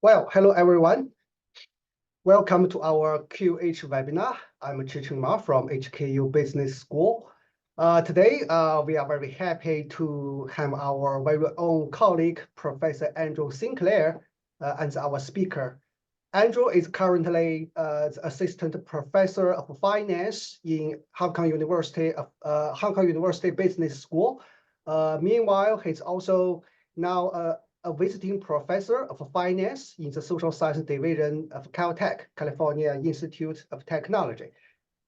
Well, hello everyone. Welcome to our QH webinar. I'm Chicheng Ma from HKU Business School. Today, we are very happy to have our very own colleague, Professor Andrew Sinclair, as our speaker. Andrew is currently the Assistant Professor of Finance in Hong Kong University Business School. Meanwhile, he's also now a visiting professor of finance in the social science division of Caltech, California Institute of Technology.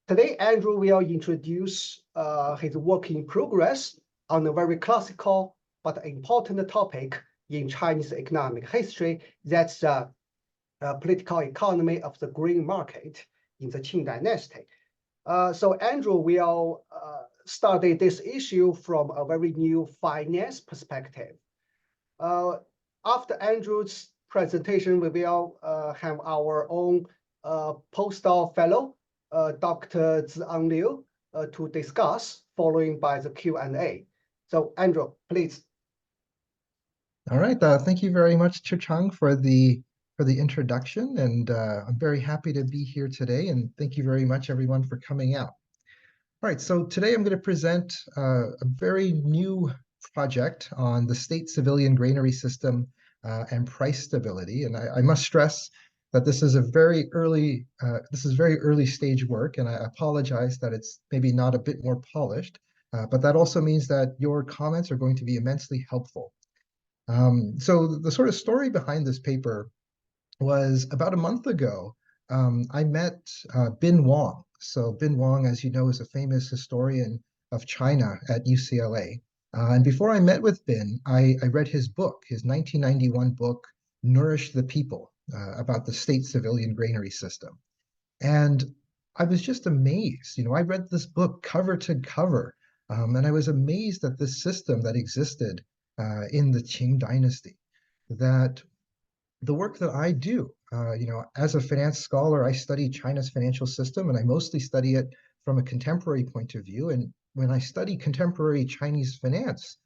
Today, Andrew will introduce his work in progress on a very classical but important topic in Chinese economic history. That's political economy of the grain market in the Qing dynasty. So Andrew will study this issue from a very new finance perspective. After Andrew's presentation, we will have our own postdoc fellow, Dr. Ziang Liu, to discuss, following by the Q&A. So Andrew, please. All right, thank you very much, Chicheng, for the introduction, and I'm very happy to be here today, and thank you very much, everyone, for coming out. All right, so today I'm going to present a very new project on the state civilian granary system and price stability. And I must stress that this is very early stage work, and I apologize that it's maybe not a bit more polished, but that also means that your comments are going to be immensely helpful. So the sort of story behind this paper was about a month ago. I met Bin Wang. So Bin Wang, as you know, is a famous historian of China at UCLA. And before I met with Bin, I read his book, his 1991 book, Nourish the People, about the state civilian granary system. And I was just amazed. I read this book cover to cover, and I was amazed at this system that existed in the Qing dynasty. That the work that I do, as a finance scholar, I study China's financial system, and I mostly study it from a contemporary point of view. And when I study contemporary Chinese finance,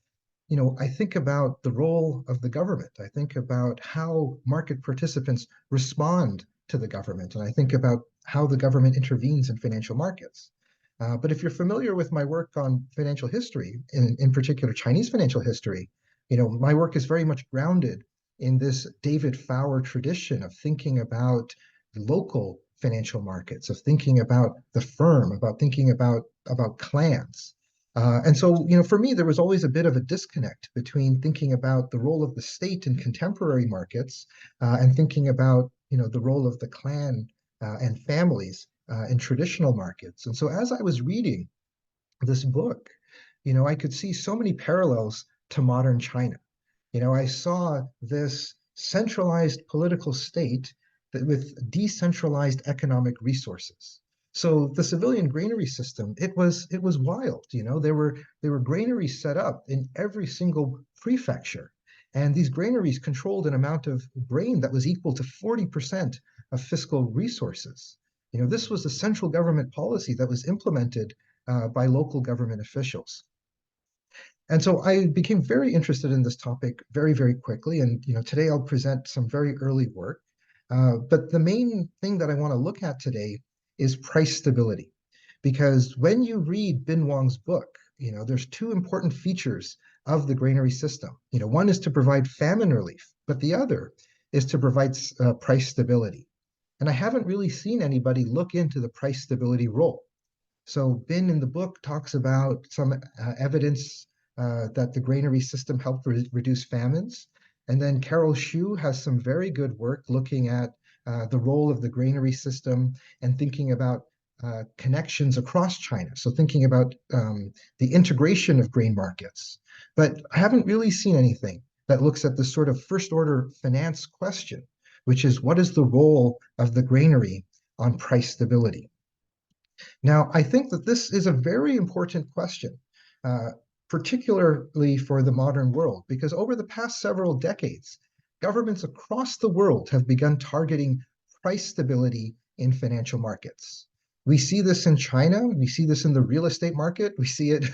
I think about the role of the government. I think about how market participants respond to the government, and I think about how the government intervenes in financial markets. But if you're familiar with my work on financial history, in particular Chinese financial history, my work is very much grounded in this David Fowler tradition of thinking about local financial markets, of thinking about the firm, about thinking about clans. And so, for me, there was always a bit of a disconnect between thinking about the role of the state in contemporary markets and thinking about, the role of the clan and families in traditional markets. And so as I was reading this book, I could see so many parallels to modern China. I saw this centralized political state with decentralized economic resources. So the civilian granary system, it was wild. There were granaries set up in every single prefecture, and these granaries controlled an amount of grain that was equal to 40% of fiscal resources. This was a central government policy that was implemented by local government officials. And so I became very interested in this topic very, very quickly. And today I'll present some very early work. But the main thing that I want to look at today is price stability. Because when you read Bin Wang's book, there's two important features of the granary system. One is to provide famine relief, but the other is to provide price stability. And I haven't really seen anybody look into the price stability role. So Bin in the book talks about some evidence that the granary system helped reduce famines. And then Carol Xu has some very good work looking at the role of the granary system and thinking about connections across China. So thinking about the integration of grain markets. But I haven't really seen anything that looks at this sort of first order finance question, which is what is the role of the granary on price stability? Now, I think that this is a very important question. Particularly for the modern world, because over the past several decades, governments across the world have begun targeting price stability in financial markets. We see this in China, we see this in the real estate market, we see it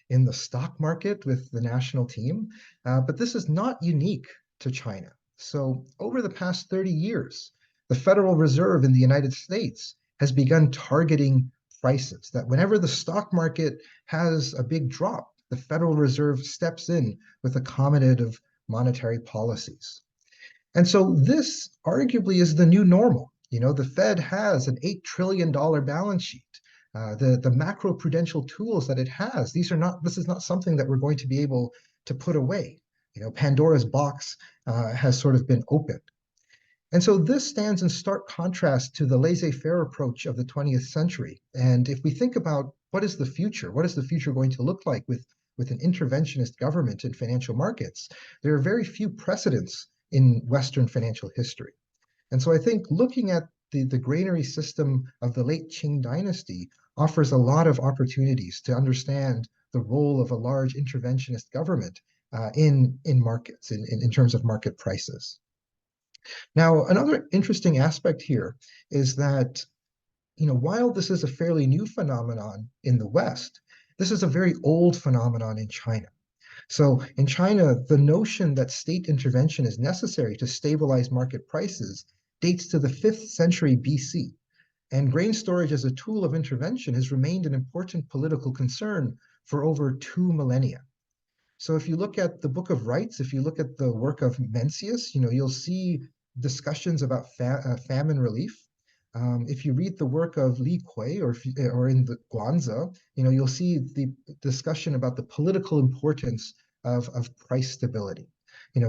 in the stock market with the national team, but this is not unique to China. So over the past 30 years, the Federal Reserve in the United States has begun targeting prices, that whenever the stock market has a big drop, the Federal Reserve steps in with accommodative monetary policies. And so this arguably is the new normal. The Fed has an $8 trillion balance sheet. The macro-prudential tools that it has, this is not something that we're going to be able to put away. Pandora's box has sort of been opened. And so this stands in stark contrast to the laissez-faire approach of the 20th century. And if we think about what is the future going to look like with an interventionist government in financial markets, there are very few precedents in Western financial history. And so I think looking at the granary system of the late Qing dynasty offers a lot of opportunities to understand the role of a large interventionist government in markets, in terms of market prices. Now, another interesting aspect here is that, while this is a fairly new phenomenon in the West, this is a very old phenomenon in China. So in China, the notion that state intervention is necessary to stabilize market prices dates to the 5th century BC. And grain storage as a tool of intervention has remained an important political concern for over 2 millennia. So if you look at the Book of Rights, if you look at the work of Mencius, you'll see discussions about famine relief. If you read the work of Li Kui or in the Guanzi, you'll see the discussion about the political importance of price stability.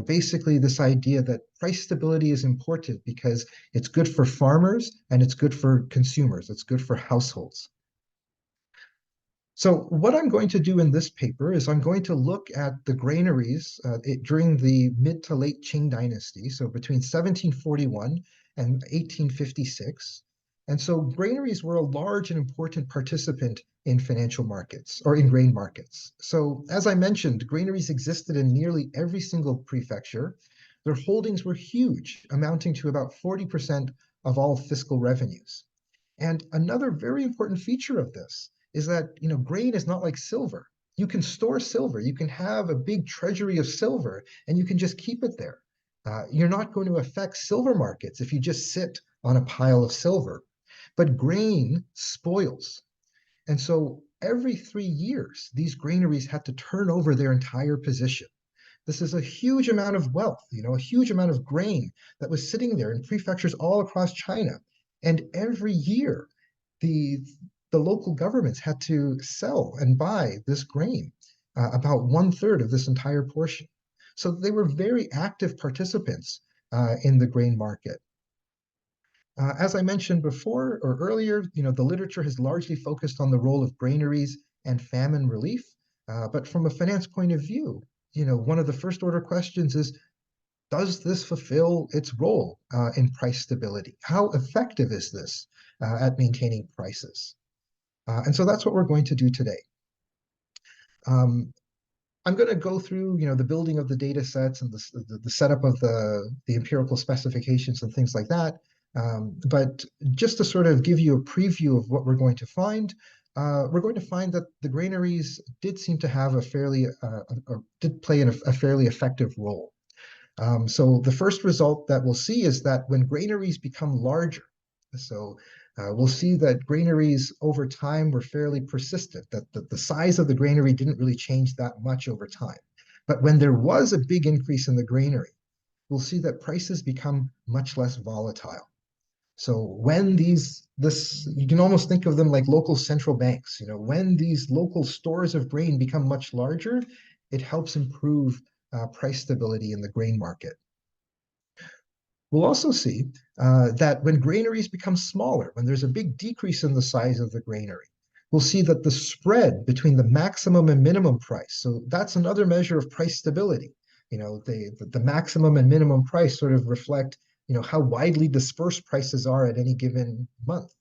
Basically this idea that price stability is important because it's good for farmers and it's good for consumers, it's good for households. So what I'm going to do in this paper is I'm going to look at the granaries during the mid to late Qing dynasty, so between 1741 and 1856. And so granaries were a large and important participant in financial markets, or in grain markets. So as I mentioned, granaries existed in nearly every single prefecture. Their holdings were huge, amounting to about 40% of all fiscal revenues. And another very important feature of this is that grain is not like silver. You can store silver. You can have a big treasury of silver, and you can just keep it there. You're not going to affect silver markets if you just sit on a pile of silver. But grain spoils. And so every 3 years, these granaries had to turn over their entire position. This is a huge amount of wealth, a huge amount of grain that was sitting there in prefectures all across China. And every year, the local governments had to sell and buy this grain, about 1/3 of this entire portion. So they were very active participants in the grain market. As I mentioned before or earlier, the literature has largely focused on the role of granaries and famine relief. But from a finance point of view, one of the first order questions is, does this fulfill its role in price stability? How effective is this at maintaining prices? And so that's what we're going to do today. I'm going to go through, the building of the data sets and the setup of the empirical specifications and things like that. But just to sort of give you a preview of what we're going to find, we're going to find that the granaries did seem to have did play a fairly effective role. So the first result that we'll see is that when granaries become larger, so we'll see that granaries over time were fairly persistent, that the size of the granary didn't really change that much over time. But when there was a big increase in the granary, we'll see that prices become much less volatile. So when you can almost think of them like local central banks, when these local stores of grain become much larger, it helps improve price stability in the grain market. We'll also see that when granaries become smaller, when there's a big decrease in the size of the granary, we'll see that the spread between the maximum and minimum price, so that's another measure of price stability. The maximum and minimum price sort of reflect, how widely dispersed prices are at any given month.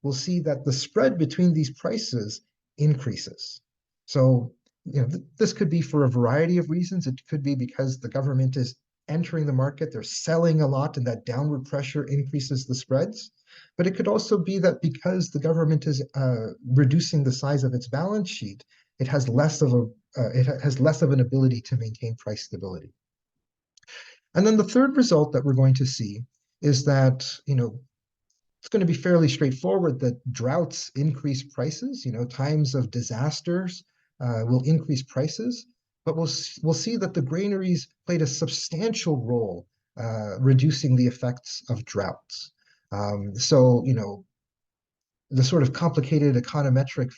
We'll see that the spread between these prices increases. So, this could be for a variety of reasons. It could be because the government is entering the market, they're selling a lot, and that downward pressure increases the spreads. But it could also be that because the government is reducing the size of its balance sheet, it has less of an ability to maintain price stability. And then the third result that we're going to see is that, it's going to be fairly straightforward that droughts increase prices. Times of disasters will increase prices, but we'll see that the granaries played a substantial role reducing the effects of droughts. So, the sort of complicated econometric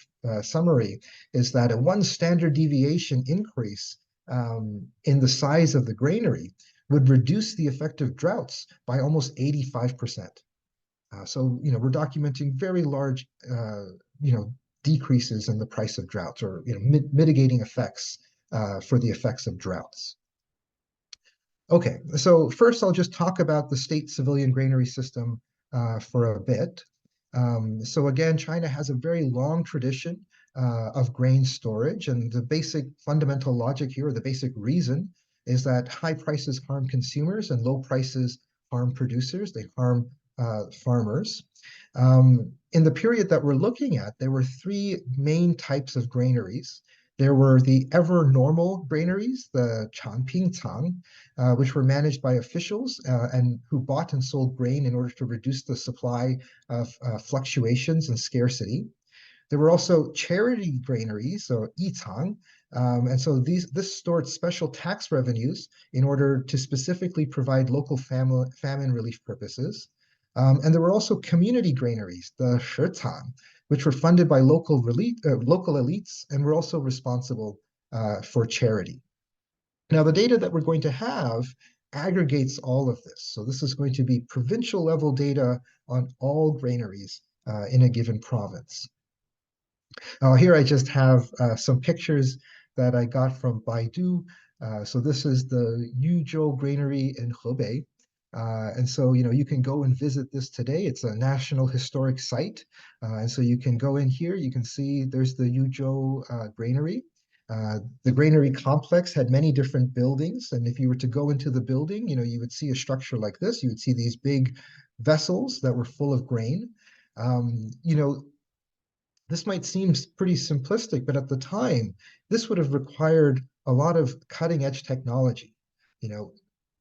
summary is that a one standard deviation increase in the size of the granary would reduce the effect of droughts by almost 85%. So, we're documenting very large, decreases in the price of droughts, or, mitigating effects for the effects of droughts. Okay, so first I'll just talk about the state civilian granary system for a bit. So again, China has a very long tradition of grain storage, and the basic fundamental logic here, or the basic reason, is that high prices harm consumers and low prices harm producers. They harm farmers. In the period that we're looking at, there were three main types of granaries. There were the ever normal granaries, the Changpingcang, which were managed by officials and who bought and sold grain in order to reduce the supply of fluctuations and scarcity. There were also charity granaries, so yicang, and so this stored special tax revenues in order to specifically provide local famine relief purposes. And there were also community granaries, the shicang, which were funded by local elites and were also responsible for charity. Now, the data that we're going to have aggregates all of this. So this is going to be provincial level data on all granaries in a given province. Here I just have some pictures that I got from Baidu. So this is the Yuzhou Granary in Hebei. And so, you can go and visit this today. It's a national historic site. And so you can go in here, you can see there's the Yuzhou Granary. The granary complex had many different buildings. And if you were to go into the building, you would see a structure like this. You would see these big vessels that were full of grain. This might seem pretty simplistic, but at the time, this would have required a lot of cutting edge technology.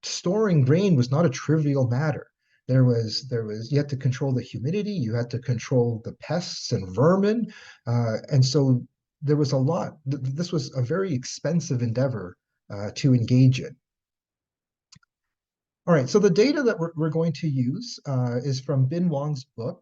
Storing grain was not a trivial matter. You had to control the humidity, you had to control the pests and vermin. And so there was a lot. This was a very expensive endeavor to engage in. All right, so the data that we're going to use is from Bin Wang's book.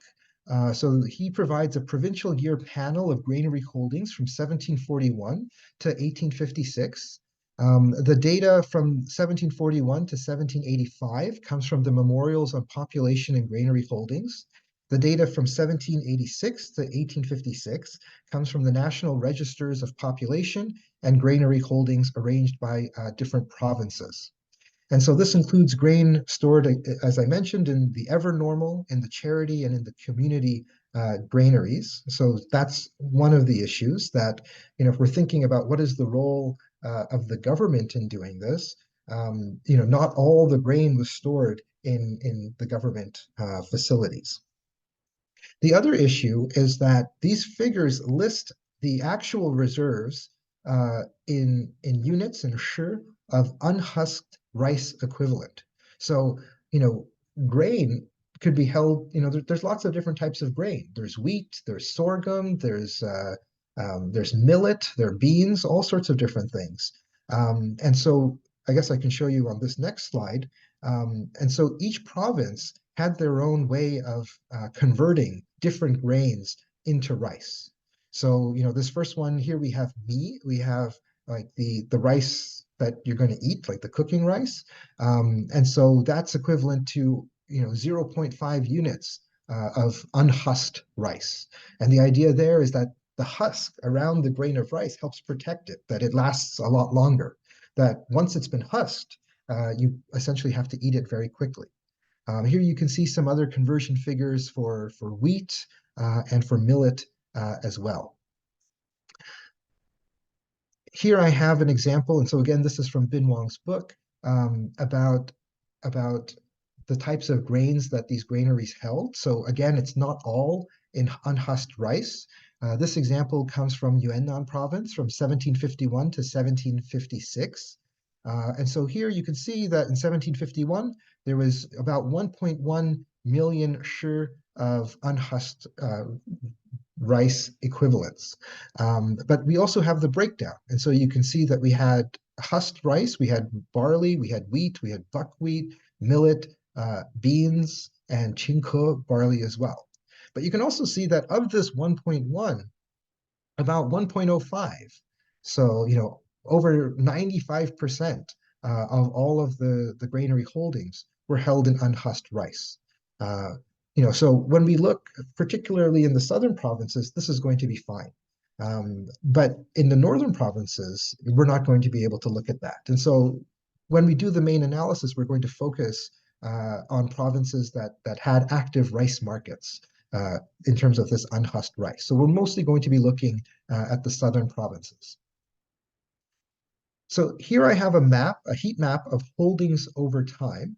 So he provides a provincial year panel of granary holdings from 1741 to 1856. The data from 1741 to 1785 comes from the memorials on population and granary holdings. The data from 1786 to 1856 comes from the National Registers of Population and Granary Holdings arranged by different provinces. And so this includes grain stored, as I mentioned, in the ever normal, in the charity, and in the community granaries. So that's one of the issues that, if we're thinking about what is the role of the government in doing this, not all the grain was stored in the government facilities. The other issue is that these figures list the actual reserves in units and shi of unhusked rice equivalent. So, grain could be held, there's lots of different types of grain. There's wheat, there's sorghum, there's millet, there are beans, all sorts of different things. And so I guess I can show you on this next slide. And so each province had their own way of converting different grains into rice. So, this first one here, we have we have like the rice that you're going to eat, like the cooking rice. And so that's equivalent to, 0.5 units of unhusked rice. And the idea there is that the husk around the grain of rice helps protect it, that it lasts a lot longer, that once it's been husked, you essentially have to eat it very quickly. Here you can see some other conversion figures for wheat and for millet as well. Here I have an example, and so again, this is from Bin Wang's book about the types of grains that these granaries held. So again, it's not all in unhusked rice. This example comes from Yunnan province from 1751 to 1756. And so here you can see that in 1751, there was about 1.1 million shi of unhusked rice equivalents. But we also have the breakdown. And so you can see that we had husked rice, we had barley, we had wheat, we had buckwheat, millet, beans, and chinko barley as well. But you can also see that of this 1.1, about 1.05, so over 95% of all of the granary holdings were held in unhusked rice. So when we look particularly in the southern provinces, this is going to be fine. But in the northern provinces, we're not going to be able to look at that. And so when we do the main analysis, we're going to focus on provinces that had active rice markets in terms of this unhusked rice. So we're mostly going to be looking at the southern provinces. So here I have a map, a heat map of holdings over time.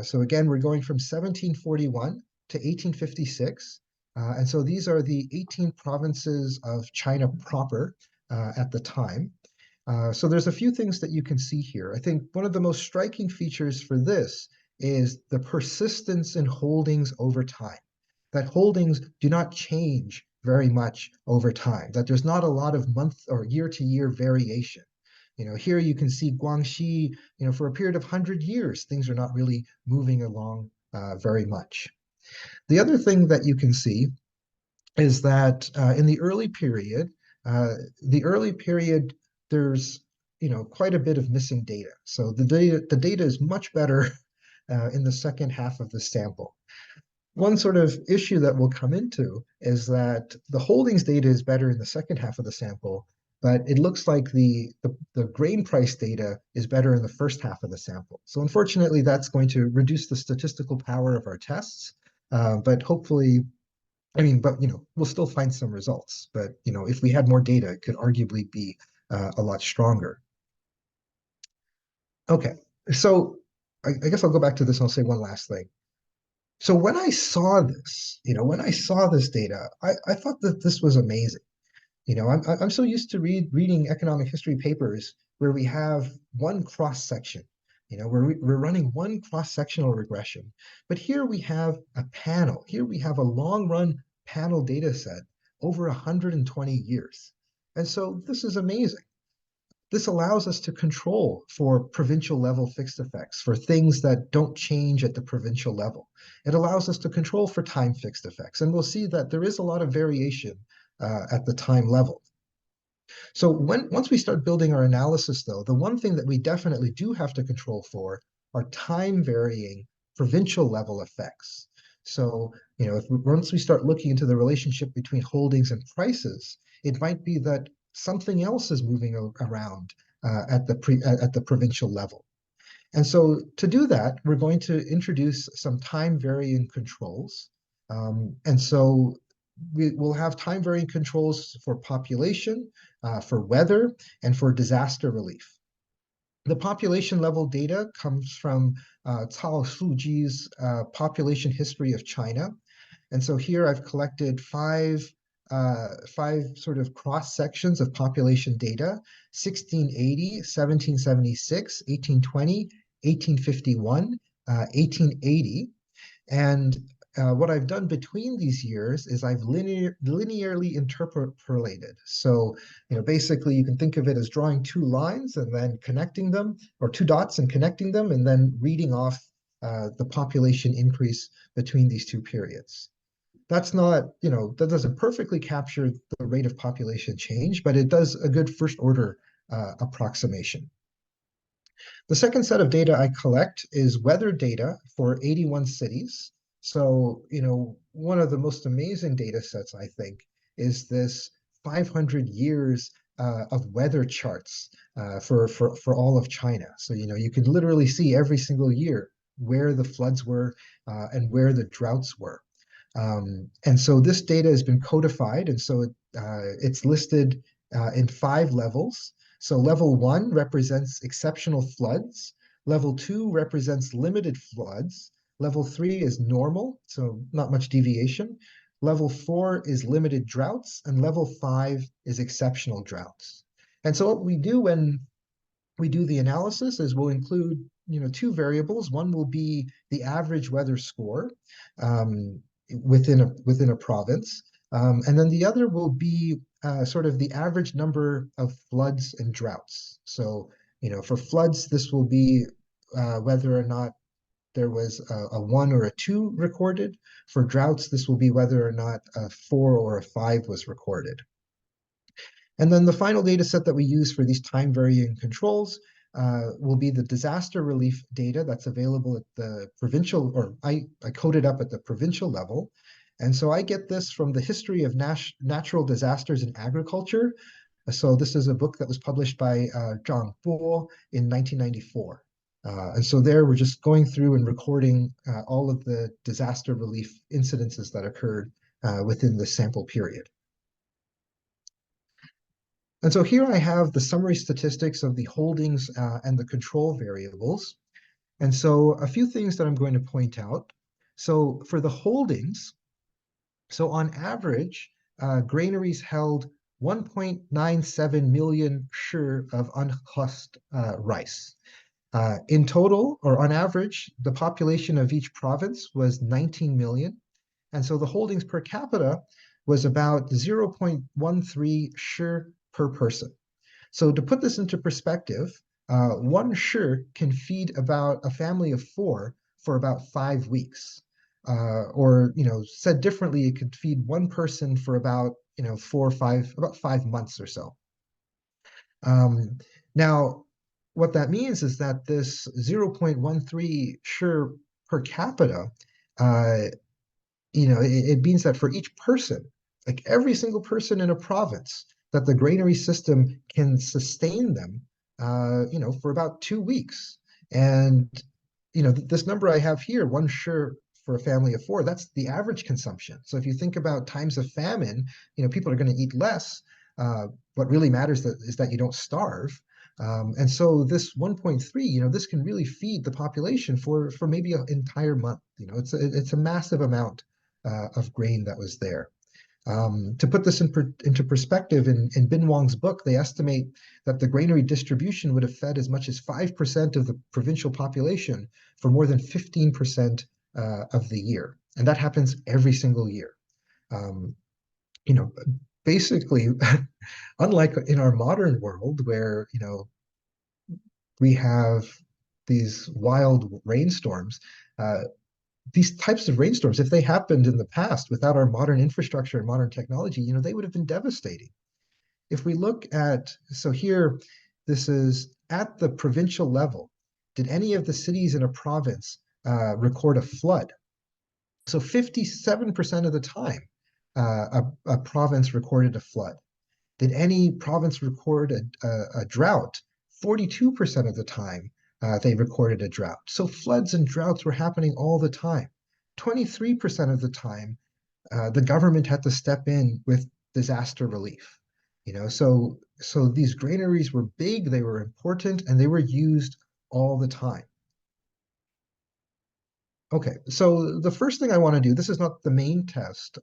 So again, we're going from 1741 to 1856. And so these are the 18 provinces of China proper at the time. So there's a few things that you can see here. I think one of the most striking features for this is the persistence in holdings over time. That holdings do not change very much over time, that there's not a lot of month or year-to-year variation. Here you can see Guangxi, for a period of 100 years, things are not really moving along very much. The other thing that you can see is that in the early period, there's quite a bit of missing data. So the data is much better in the second half of the sample. One sort of issue that we'll come into is that the holdings data is better in the second half of the sample, but it looks like the grain price data is better in the first half of the sample. So unfortunately, that's going to reduce the statistical power of our tests, but hopefully, we'll still find some results. But if we had more data, it could arguably be a lot stronger. Okay, so I guess I'll go back to this and I'll say one last thing. So when I saw this, data, I thought that this was amazing. I'm so used to reading economic history papers where we have one cross section, we're running one cross-sectional regression. But here we have a panel. Here we have a long-run panel data set over 120 years. And so this is amazing. This allows us to control for provincial level fixed effects, for things that don't change at the provincial level. It allows us to control for time fixed effects. And we'll see that there is a lot of variation at the time level. So once we start building our analysis, though, the one thing that we definitely do have to control for are time varying provincial level effects. So, once we start looking into the relationship between holdings and prices, it might be that something else is moving around at the provincial level. And so to do that, we're going to introduce some time varying controls. And so we will have time varying controls for population, for weather, and for disaster relief. The population level data comes from Cao Suji's Population History of China. And so here I've collected five sort of cross sections of population data: 1680, 1776, 1820, 1851, 1880. And what I've done between these years is I've linearly interpolated. So, basically you can think of it as drawing two lines and then connecting them, or two dots and connecting them, and then reading off the population increase between these two periods. That's not, that doesn't perfectly capture the rate of population change, but it does a good first order approximation. The second set of data I collect is weather data for 81 cities. So, one of the most amazing data sets, I think, is this 500 years of weather charts for all of China. So, you can literally see every single year where the floods were and where the droughts were. And so this data has been codified, and so it's listed in 5 levels. So level 1 represents exceptional floods. Level 2 represents limited floods. Level 3 is normal, so not much deviation. Level 4 is limited droughts, and level 5 is exceptional droughts. And so what we do when we do the analysis is we'll include two variables. One will be the average weather score within a province, and then the other will be sort of the average number of floods and droughts. So for floods, this will be whether or not there was a 1 or a 2 recorded. For droughts, this will be whether or not a 4 or a 5 was recorded. And then the final data set that we use for these time varying controls will be the disaster relief data that's available at the provincial, or I code it up at the provincial level. And so I get this from the History of Natural Disasters in Agriculture. So this is a book that was published by Zhang Bo in 1994. And so there we're just going through and recording all of the disaster relief incidences that occurred within the sample period. And so here I have the summary statistics of the holdings and the control variables. And so a few things that I'm going to point out. So for the holdings, so on average, granaries held 1.97 million shi of unhusked rice. In total, or on average, the population of each province was 19 million. And so the holdings per capita was about 0.13 shi per person. So to put this into perspective, 1 shi can feed about a family of 4 for about 5 weeks. Or, said differently, it could feed one person for about, 5 months or so. Now, what that means is that this 0.13 shi per capita, it means that for each person, like every single person in a province, that the granary system can sustain them, for about 2 weeks. And, this number I have here, 1 shi for a family of 4, that's the average consumption. So if you think about times of famine, people are going to eat less. What really matters is that you don't starve. And so this 1.3, this can really feed the population for maybe an entire month. It's a massive amount of grain that was there. To put this into perspective, in Bin Wang's book, they estimate that the granary distribution would have fed as much as 5% of the provincial population for more than 15% of the year. And that happens every single year. Basically, unlike in our modern world where, we have these wild rainstorms, these types of rainstorms, if they happened in the past without our modern infrastructure and modern technology, they would have been devastating. If we look at, so here, this is at the provincial level. Did any of the cities in a province record a flood? So 57% of the time, a province recorded a flood. Did any province record a drought? 42% of the time, they recorded a drought. So floods and droughts were happening all the time. 23% of the time, the government had to step in with disaster relief. So these granaries were big, they were important, and they were used all the time. Okay, so the first thing I want to do, this is not the main test,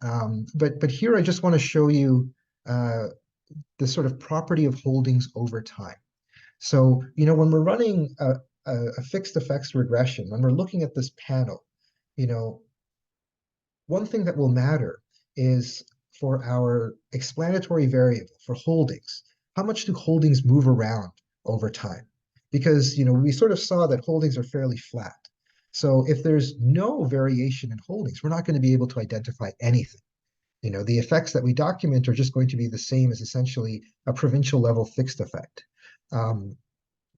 but here I just want to show you the sort of property of holdings over time. So, when we're running a fixed effects regression, when we're looking at this panel, one thing that will matter is for our explanatory variable, for holdings, how much do holdings move around over time? Because, we sort of saw that holdings are fairly flat. So if there's no variation in holdings, we're not going to be able to identify anything. The effects that we document are just going to be the same as essentially a provincial level fixed effect.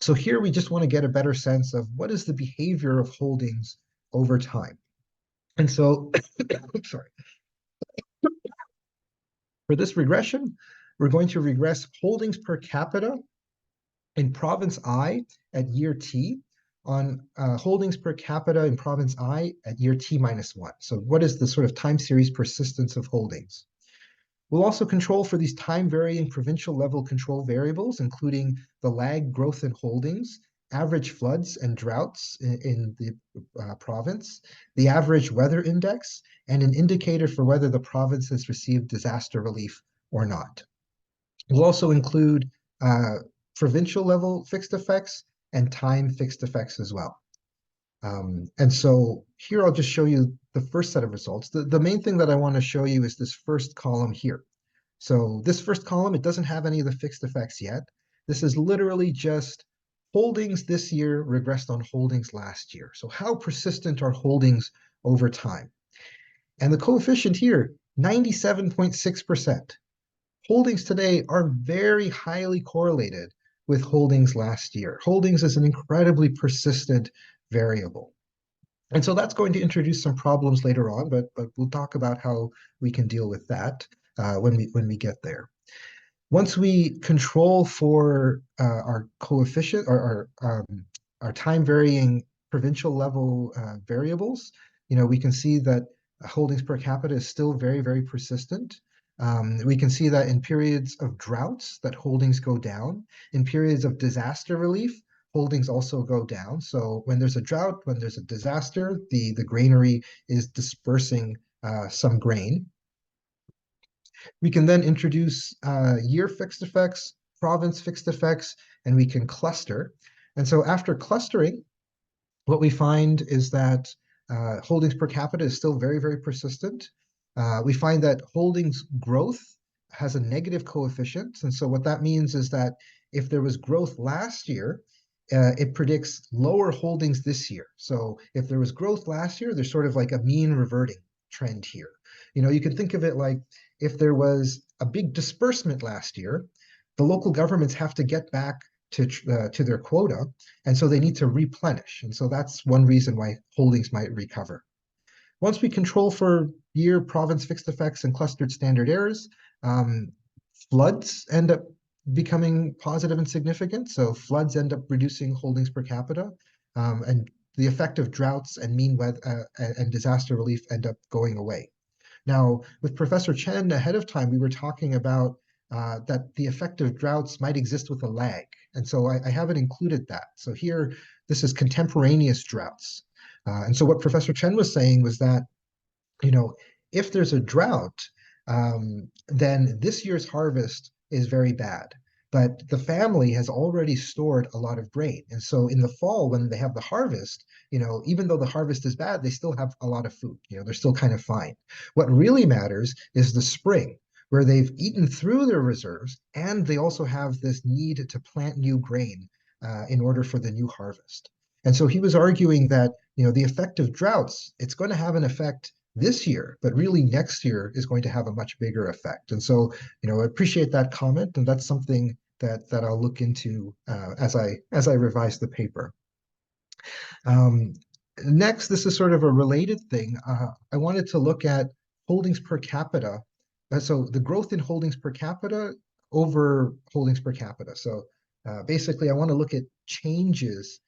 So here we just want to get a better sense of what is the behavior of holdings over time. And so, sorry. For this regression, we're going to regress holdings per capita in province I at year T on holdings per capita in province I at year T minus 1. So what is the sort of time series persistence of holdings? We'll also control for these time-varying provincial level control variables, including the lag growth in holdings, average floods and droughts in the province, the average weather index, and an indicator for whether the province has received disaster relief or not. We'll also include provincial level fixed effects, and time fixed effects as well. And so here I'll just show you the first set of results. The main thing that I want to show you is this first column here. So this first column, it doesn't have any of the fixed effects yet. This is literally just holdings this year regressed on holdings last year. So how persistent are holdings over time? And the coefficient here, 97.6%. Holdings today are very highly correlated with holdings last year. Holdings is an incredibly persistent variable. And so that's going to introduce some problems later on, but we'll talk about how we can deal with that when we get there. Once we control for our coefficient or our time varying provincial level variables, we can see that holdings per capita is still very, very persistent. We can see that in periods of droughts that holdings go down. In periods of disaster relief, holdings also go down. So when there's a drought, when there's a disaster, the granary is dispersing some grain. We can then introduce year fixed effects, province fixed effects, and we can cluster. And so after clustering, what we find is that holdings per capita is still very, very persistent. We find that holdings growth has a negative coefficient. And so what that means is that if there was growth last year, it predicts lower holdings this year. So if there was growth last year, there's sort of like a mean reverting trend here. You can think of it like if there was a big disbursement last year, the local governments have to get back to their quota, and so they need to replenish. And so that's one reason why holdings might recover. Once we control for year, province fixed effects, and clustered standard errors, floods end up becoming positive and significant. So floods end up reducing holdings per capita, and the effect of droughts and mean weather and disaster relief end up going away. Now, with Professor Chen ahead of time, we were talking about that the effect of droughts might exist with a lag. And so I haven't included that. So here, this is contemporaneous droughts. And so what Professor Chen was saying was that, if there's a drought, then this year's harvest is very bad. But the family has already stored a lot of grain. And so in the fall, when they have the harvest, even though the harvest is bad, they still have a lot of food. They're still kind of fine. What really matters is the spring, where they've eaten through their reserves, and they also have this need to plant new grain in order for the new harvest. And so he was arguing that, the effect of droughts, it's going to have an effect this year, but really next year is going to have a much bigger effect. And so, I appreciate that comment, and that's something that I'll look into as I revise the paper. Next, this is sort of a related thing. I wanted to look at holdings per capita. So the growth in holdings per capita over holdings per capita. So basically, I want to look at changes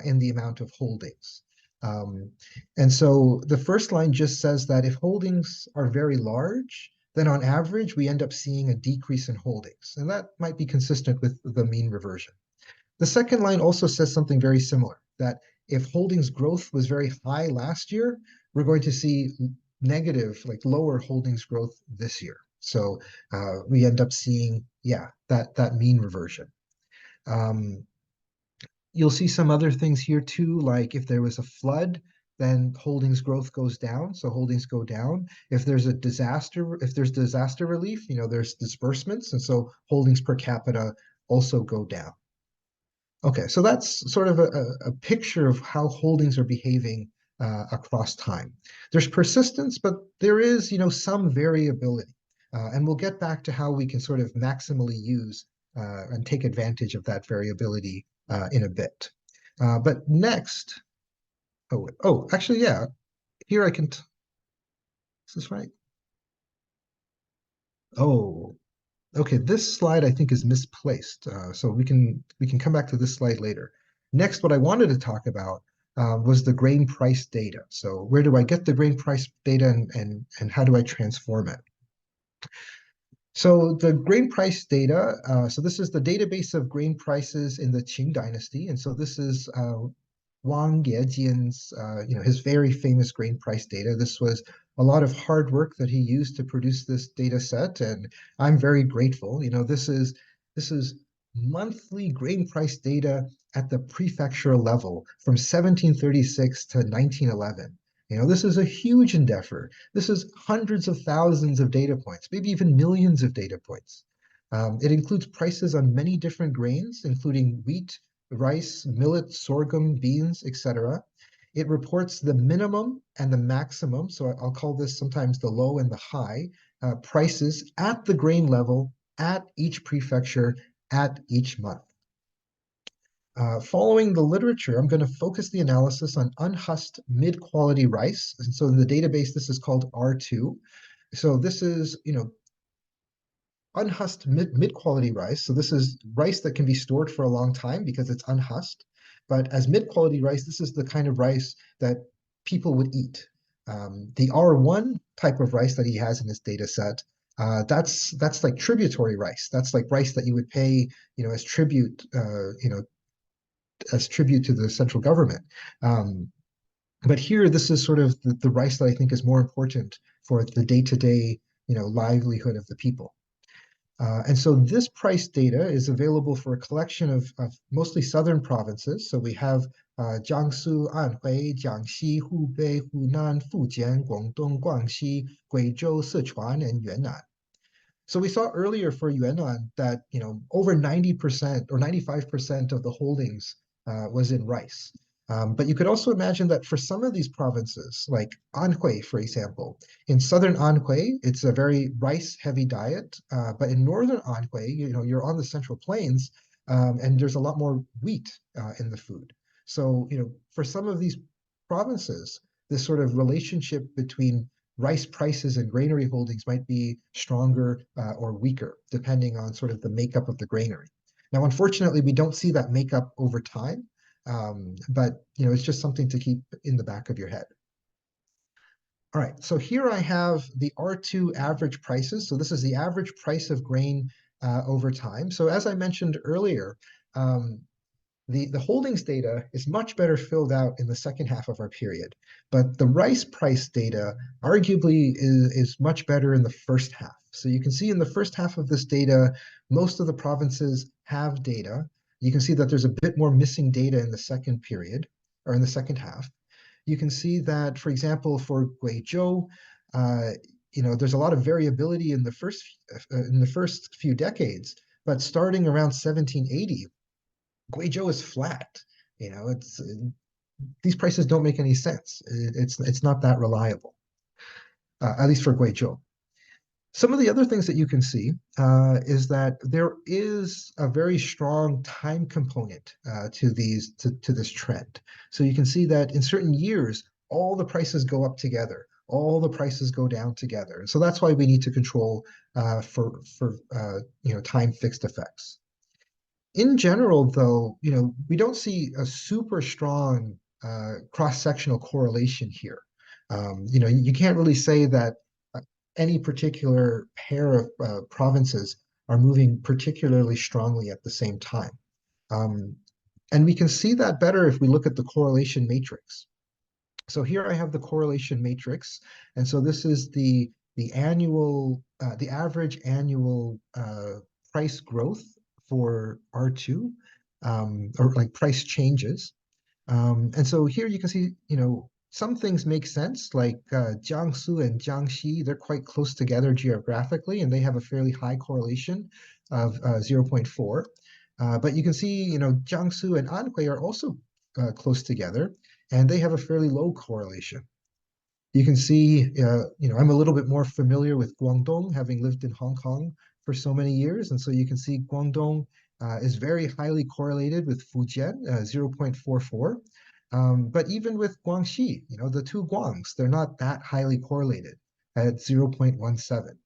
in the amount of holdings. And so the first line just says that if holdings are very large, then on average, we end up seeing a decrease in holdings. And that might be consistent with the mean reversion. The second line also says something very similar, that if holdings growth was very high last year, we're going to see negative, like lower holdings growth this year. So we end up seeing, that mean reversion. You'll see some other things here too, like if there was a flood, then holdings growth goes down, so holdings go down. If there's disaster relief, there's disbursements, and so holdings per capita also go down. Okay, so that's sort of a picture of how holdings are behaving across time. There's persistence, but there is, some variability. And we'll get back to how we can sort of maximally use and take advantage of that variability in a bit. But next, actually, yeah, here I can, is this right? Oh, okay, this slide I think is misplaced. So we can come back to this slide later. Next, what I wanted to talk about was the grain price data. So where do I get the grain price data and how do I transform it? So the grain price data, so this is the database of grain prices in the Qing dynasty. And so this is Wang Yejian's, his very famous grain price data. This was a lot of hard work that he used to produce this data set, and I'm very grateful. This is monthly grain price data at the prefectural level from 1736 to 1911. This is a huge endeavor. This is hundreds of thousands of data points, maybe even millions of data points. It includes prices on many different grains, including wheat, rice, millet, sorghum, beans, etc. It reports the minimum and the maximum, so I'll call this sometimes the low and the high, prices at the grain level at each prefecture at each month. Following the literature, I'm going to focus the analysis on unhusked mid-quality rice. And so in the database, this is called R2. So this is, unhusked mid-quality rice. So this is rice that can be stored for a long time because it's unhusked. But as mid-quality rice, this is the kind of rice that people would eat. The R1 type of rice that he has in his data set, that's like tributary rice. That's like rice that you would pay, as tribute, as tribute to the central government. But here, this is sort of the rice that I think is more important for the day-to-day, livelihood of the people. And so this price data is available for a collection of mostly southern provinces. So we have Jiangsu, Anhui, Jiangxi, Hubei, Hunan, Fujian, Guangdong, Guangxi, Guizhou, Sichuan, and Yunnan. So we saw earlier for Yunnan that over 90% or 95% of the holdings was in rice. But you could also imagine that for some of these provinces, like Anhui, for example, in southern Anhui, it's a very rice-heavy diet. But in northern Anhui, you're on the Central Plains, and there's a lot more wheat in the food. So, for some of these provinces, this sort of relationship between rice prices and granary holdings might be stronger or weaker, depending on sort of the makeup of the granary. Now, unfortunately, we don't see that makeup over time. But it's just something to keep in the back of your head. All right, so here I have the R2 average prices. So this is the average price of grain over time. So as I mentioned earlier, the holdings data is much better filled out in the second half of our period, but the rice price data arguably is much better in the first half. So you can see in the first half of this data, most of the provinces have data. You can see that there's a bit more missing data in the second period, or in the second half. You can see that, for example, for Guizhou, there's a lot of variability in the first few decades, but starting around 1780, Guizhou is flat. It's these prices don't make any sense. It's not that reliable, at least for Guizhou. Some of the other things that you can see is that there is a very strong time component to this trend. So you can see that in certain years, all the prices go up together, all the prices go down together. And so that's why we need to control for time fixed effects. In general, though, we don't see a super strong cross-sectional correlation here. You can't really say that any particular pair of provinces are moving particularly strongly at the same time. And we can see that better if we look at the correlation matrix. So here I have the correlation matrix. And so this is the average annual price growth for R2, or like price changes. And so here you can see, some things make sense, like Jiangsu and Jiangxi, they're quite close together geographically, and they have a fairly high correlation of 0.4. But you can see, Jiangsu and Anhui are also close together, and they have a fairly low correlation. You can see, I'm a little bit more familiar with Guangdong, having lived in Hong Kong for so many years. And so you can see Guangdong is very highly correlated with Fujian, 0.44. But even with Guangxi, the two Guangs, they're not that highly correlated at 0.17.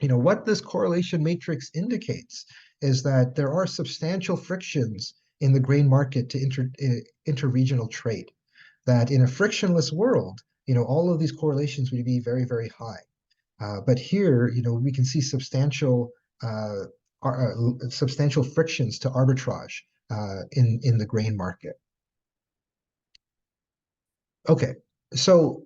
What this correlation matrix indicates is that there are substantial frictions in the grain market to interregional trade. That in a frictionless world, all of these correlations would be very, very high. But here, we can see substantial frictions to arbitrage in the grain market. Okay, so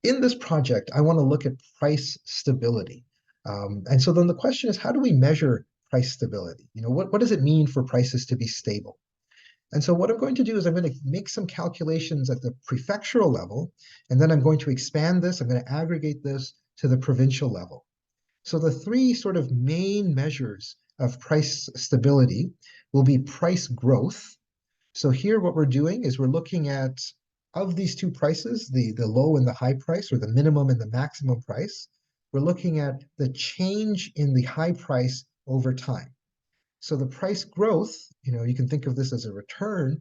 in this project, I want to look at price stability. And so then the question is, how do we measure price stability? What does it mean for prices to be stable? And so what I'm going to do is I'm going to make some calculations at the prefectural level, and then I'm going to expand this. I'm going to aggregate this to the provincial level. So the three sort of main measures of price stability will be price growth. So here what we're doing is we're looking at, of these two prices, the low and the high price, or the minimum and the maximum price, we're looking at the change in the high price over time. So the price growth, you can think of this as a return.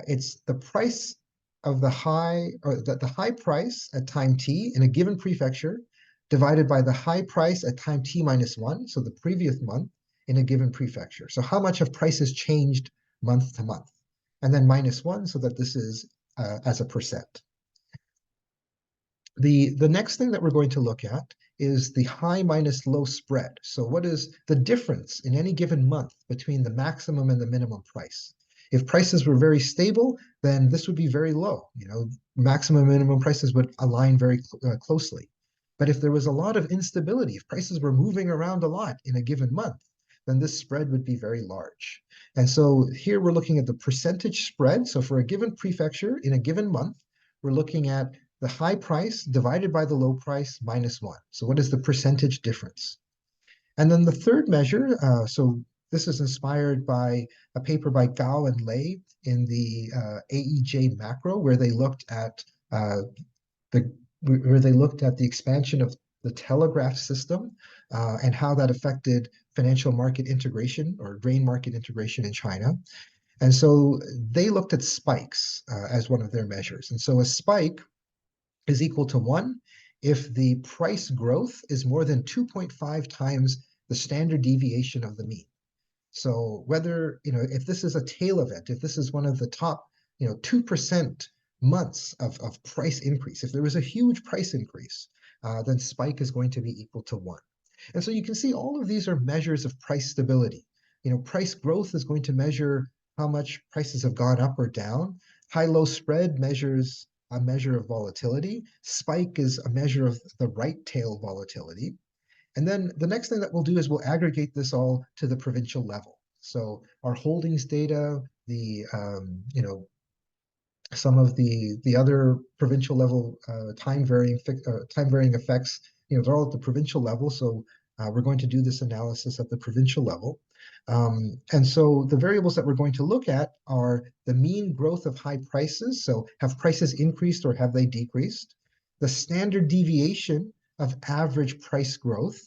It's the price of the high, or the high price at time t in a given prefecture divided by the high price at time t minus 1, so the previous month in a given prefecture. So how much have prices changed month to month? And then minus 1, so that this is as a percent. The next thing that we're going to look at is the high minus low spread. So what is the difference in any given month between the maximum and the minimum price? If prices were very stable, then this would be very low. Maximum and minimum prices would align very closely. But if there was a lot of instability, if prices were moving around a lot in a given month, then this spread would be very large. And so here we're looking at the percentage spread. So for a given prefecture in a given month, we're looking at the high price divided by the low price minus 1. So what is the percentage difference? And then the third measure, so this is inspired by a paper by Gao and Lei in the AEJ macro, where they looked at the expansion of the telegraph system and how that affected financial market integration or grain market integration in China. And so they looked at spikes as one of their measures. And so a spike is equal to 1 if the price growth is more than 2.5 times the standard deviation of the mean. So whether, if this is a tail event, if this is one of the top, 2% months of price increase, if there was a huge price increase, then spike is going to be equal to 1. And so you can see all of these are measures of price stability. Price growth is going to measure how much prices have gone up or down. High-low spread measures a measure of volatility. Spike is a measure of the right tail volatility. And then the next thing that we'll do is we'll aggregate this all to the provincial level. So our holdings data, some of the other provincial level time varying effects, they're all at the provincial level. So we're going to do this analysis at the provincial level. And so the variables that we're going to look at are the mean growth of high prices. So have prices increased or have they decreased? The standard deviation of average price growth.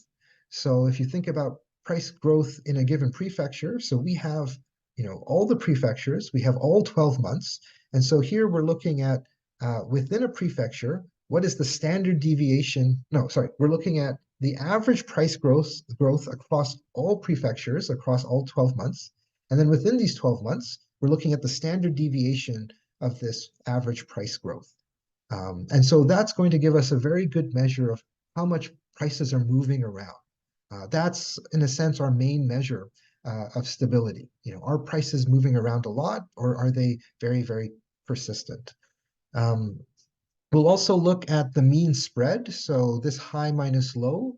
So if you think about price growth in a given prefecture, so we have all the prefectures, we have all 12 months. And so here we're looking at within a prefecture, what is the standard deviation? No, sorry, we're looking at the average price growth across all prefectures, across all 12 months. And then within these 12 months, we're looking at the standard deviation of this average price growth. And so that's going to give us a very good measure of how much prices are moving around. That's, in a sense, our main measure of stability. Are prices moving around a lot, or are they very, very persistent? We'll also look at the mean spread. So this high minus low.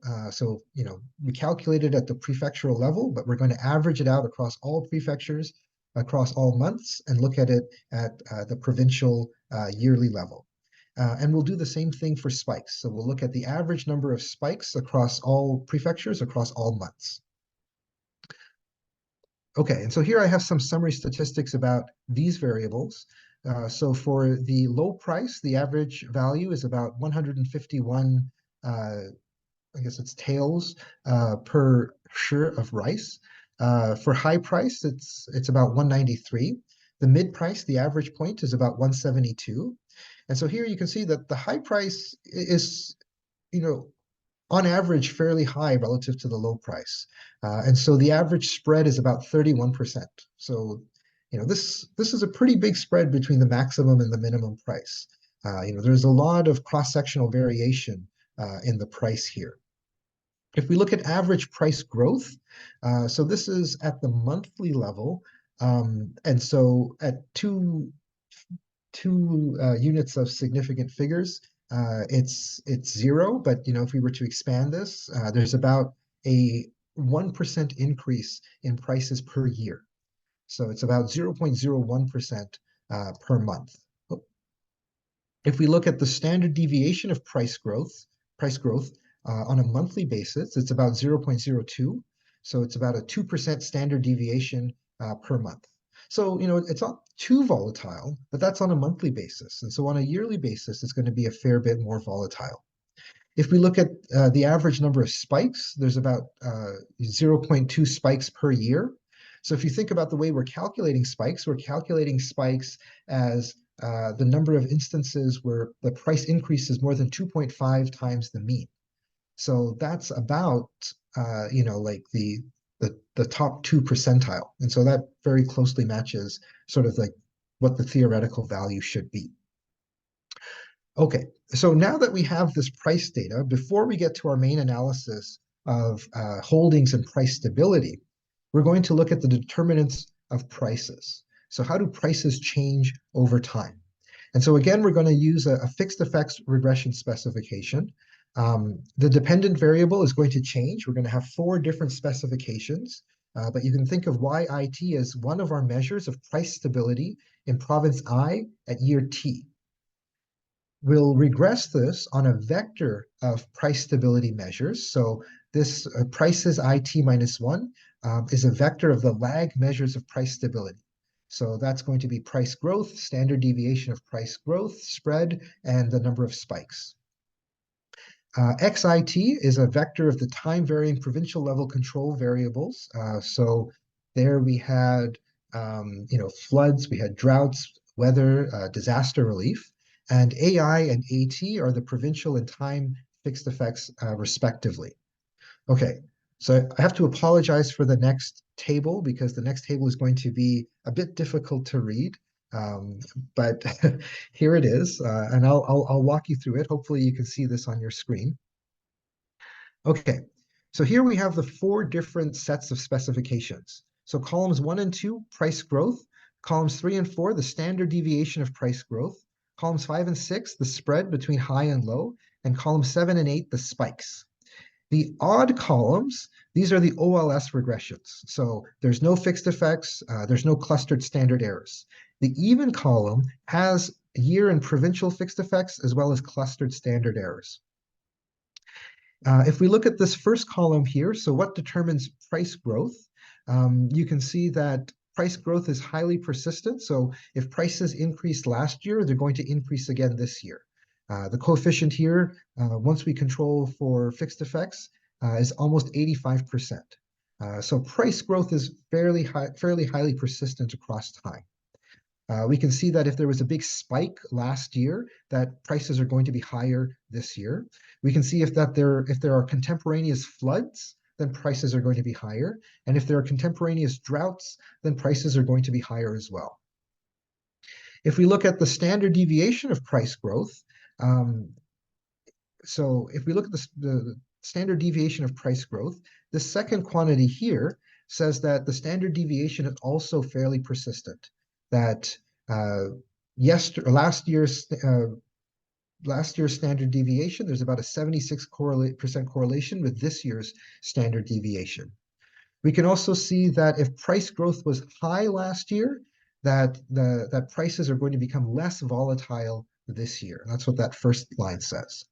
We calculate it at the prefectural level, but we're going to average it out across all prefectures, across all months, and look at it at the provincial yearly level. And we'll do the same thing for spikes. So we'll look at the average number of spikes across all prefectures, across all months. Okay, and so here I have some summary statistics about these variables. So for the low price, the average value is about 151, I guess it's taels per share of rice. For high price, it's about 193. The mid price, the average point is about 172. And so here you can see that the high price is, on average, fairly high relative to the low price. And so the average spread is about 31%. So, this is a pretty big spread between the maximum and the minimum price. There's a lot of cross-sectional variation in the price here. If we look at average price growth, so this is at the monthly level. And so at two units of significant figures, it's 0. But if we were to expand this, there's about a 1% increase in prices per year. So it's about 0.01% per month. If we look at the standard deviation of price growth on a monthly basis, it's about 0.02. So it's about a 2% standard deviation per month. So, it's not too volatile, but that's on a monthly basis. And so on a yearly basis, it's going to be a fair bit more volatile. If we look at the average number of spikes, there's about 0.2 spikes per year. So if you think about the way we're calculating spikes as the number of instances where the price increase is more than 2.5 times the mean. So that's about, like the top 2 percentile. And so that very closely matches sort of like what the theoretical value should be. Okay, so now that we have this price data, before we get to our main analysis of holdings and price stability, we're going to look at the determinants of prices. So how do prices change over time? And so again, we're going to use a fixed effects regression specification. The dependent variable is going to change. We're going to have 4 different specifications, but you can think of YIT as one of our measures of price stability in province I at year T. We'll regress this on a vector of price stability measures. So this prices IT minus 1 is a vector of the lag measures of price stability. So that's going to be price growth, standard deviation of price growth, spread, and the number of spikes. XIT is a vector of the time-varying provincial level control variables. So there we had, floods, we had droughts, weather, disaster relief. And AI and AT are the provincial and time fixed effects, respectively. Okay, so I have to apologize for the next table because the next table is going to be a bit difficult to read, but here it is, and I'll walk you through it. Hopefully you can see this on your screen. Okay, so here we have the 4 different sets of specifications. So columns 1 and 2, price growth. Columns 3 and 4, the standard deviation of price growth. Columns 5 and 6, the spread between high and low, and columns 7 and 8, the spikes. The odd columns, these are the OLS regressions. So there's no fixed effects, there's no clustered standard errors. The even column has year and provincial fixed effects as well as clustered standard errors. If we look at this first column here, so what determines price growth? You can see that price growth is highly persistent. So if prices increased last year, they're going to increase again this year. The coefficient here, once we control for fixed effects, is almost 85%. So price growth is fairly highly persistent across time. We can see that if there was a big spike last year, that prices are going to be higher this year. We can see if there are contemporaneous floods, then prices are going to be higher. And if there are contemporaneous droughts, then prices are going to be higher as well. If we look at the standard deviation of price growth, so if we look at the standard deviation of price growth, the second quantity here says that the standard deviation is also fairly persistent. That last year's standard deviation, there's about a 76% correlation with this year's standard deviation. We can also see that if price growth was high last year, that prices are going to become less volatile this year. That's what that first line says.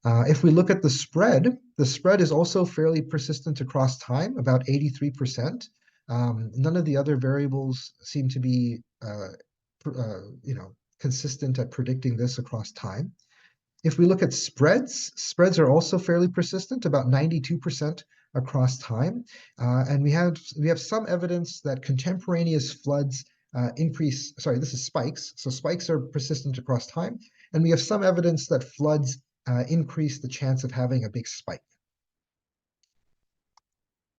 If we look at the spread is also fairly persistent across time, about 83%. None of the other variables seem to be, consistent at predicting this across time. If we look at spreads are also fairly persistent, about 92% across time. And we have some evidence that contemporaneous floods increase. Sorry, this is spikes. So spikes are persistent across time, and we have some evidence that floods increase the chance of having a big spike.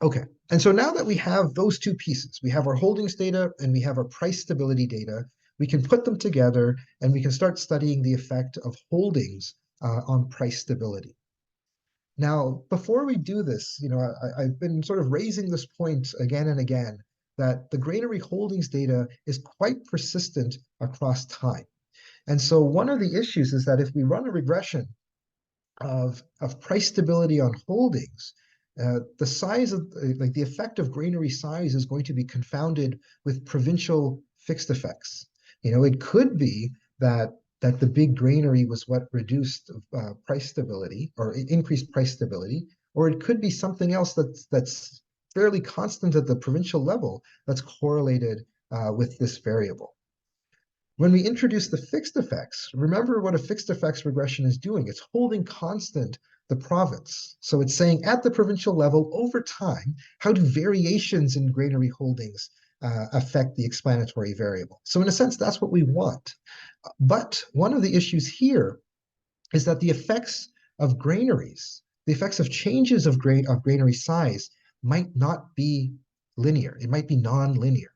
Okay, and so now that we have those 2 pieces, we have our holdings data and we have our price stability data, we can put them together and we can start studying the effect of holdings on price stability. Now, before we do this, I've been sort of raising this point again and again, that the granary holdings data is quite persistent across time. And so one of the issues is that if we run a regression of price stability on holdings, the size of, like the effect of granary size is going to be confounded with provincial fixed effects. It could be that the big granary was what reduced price stability or increased price stability, or it could be something else that's fairly constant at the provincial level that's correlated with this variable. When we introduce the fixed effects, remember what a fixed effects regression is doing. It's holding constant the province. So it's saying at the provincial level over time, how do variations in granary holdings affect the explanatory variable? So in a sense, that's what we want. But one of the issues here is that the effects of granaries, the effects of changes of granary size might not be linear. It might be non-linear.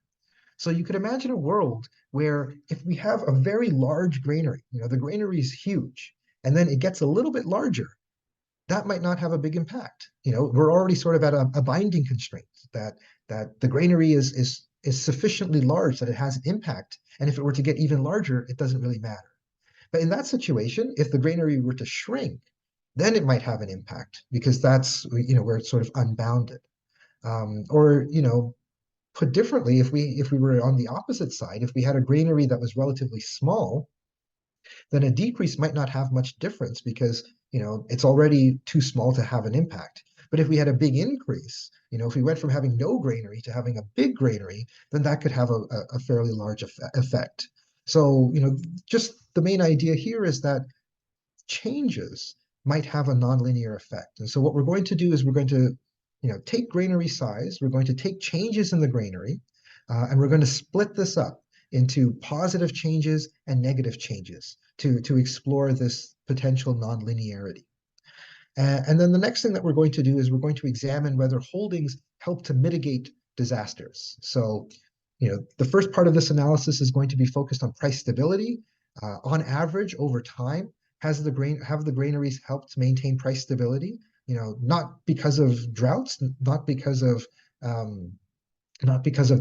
So you could imagine a world where if we have a very large granary, the granary is huge, and then it gets a little bit larger, that might not have a big impact. We're already sort of at a binding constraint that the granary is sufficiently large that it has an impact. And if it were to get even larger, it doesn't really matter. But in that situation, if the granary were to shrink, then it might have an impact because that's where it's sort of unbounded. Or put differently, if we were on the opposite side, if we had a granary that was relatively small, then a decrease might not have much difference because it's already too small to have an impact. But if we had a big increase, if we went from having no granary to having a big granary, then that could have a fairly large effect. So just the main idea here is that changes might have a nonlinear effect. And so what we're going to do is we're going to take granary size, we're going to take changes in the granary, and we're going to split this up into positive changes and negative changes to explore this potential nonlinearity. And then the next thing that we're going to do is we're going to examine whether holdings help to mitigate disasters. So, the first part of this analysis is going to be focused on price stability. On average, over time, have the granaries helped maintain price stability? Not because of droughts, not because of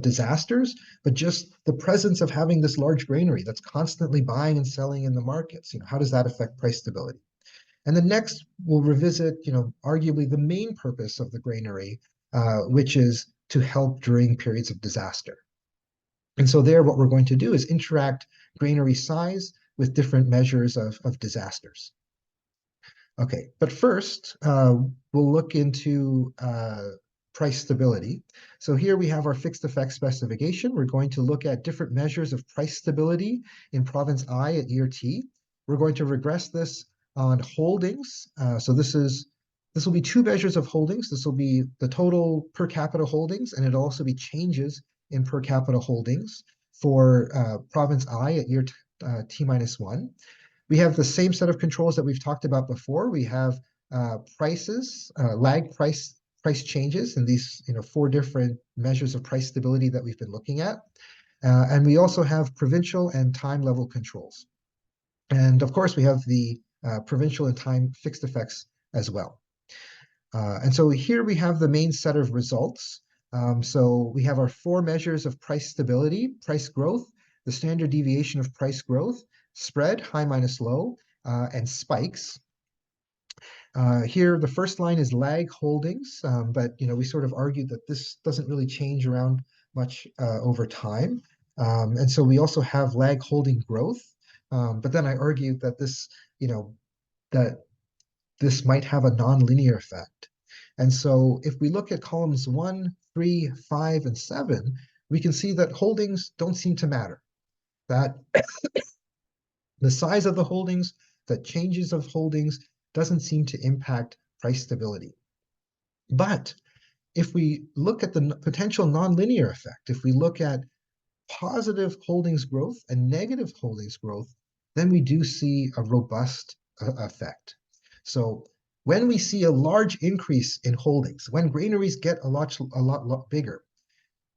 disasters, but just the presence of having this large granary that's constantly buying and selling in the markets. How does that affect price stability? And then next, we'll revisit, arguably the main purpose of the granary, which is to help during periods of disaster. And so there, what we're going to do is interact granary size with different measures of disasters. Okay, but first, we'll look into price stability. So here we have our fixed effect specification. We're going to look at different measures of price stability in province I at year T. We're going to regress this on holdings. So this will be two measures of holdings. This will be the total per capita holdings, and it'll also be changes in per capita holdings for province I at year T-1. We have the same set of controls that we've talked about before. We have prices, lag price changes, and these 4 different measures of price stability that we've been looking at. And we also have provincial and time level controls. And of course, we have the provincial and time fixed effects as well. And so here we have the main set of results. So we have our 4 measures of price stability, price growth, the standard deviation of price growth, spread, high minus low, and spikes. Here, the first line is lag holdings, but we sort of argued that this doesn't really change around much over time. And so we also have lag holding growth, but then I argued that this, that this might have a nonlinear effect. And so if we look at columns 1, 3, 5, and 7, we can see that holdings don't seem to matter. That the size of the holdings, the changes of holdings doesn't seem to impact price stability. But if we look at the potential nonlinear effect, if we look at positive holdings growth and negative holdings growth, then we do see a robust effect. So when we see a large increase in holdings, when granaries get a lot bigger,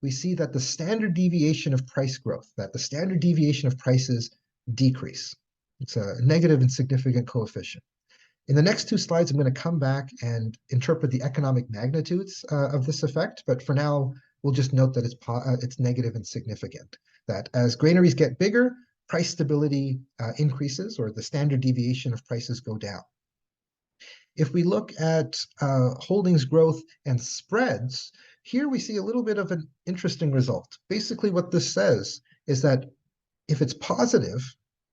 we see that the standard deviation of price growth, that the standard deviation of prices decrease. It's a negative and significant coefficient. In the next 2 slides, I'm going to come back and interpret the economic magnitudes of this effect. But for now, we'll just note that it's negative and significant. That as granaries get bigger, price stability increases, or the standard deviation of prices go down. if we look at holdings growth and spreads, here we see a little bit of an interesting result. Basically, what this says is that if it's positive,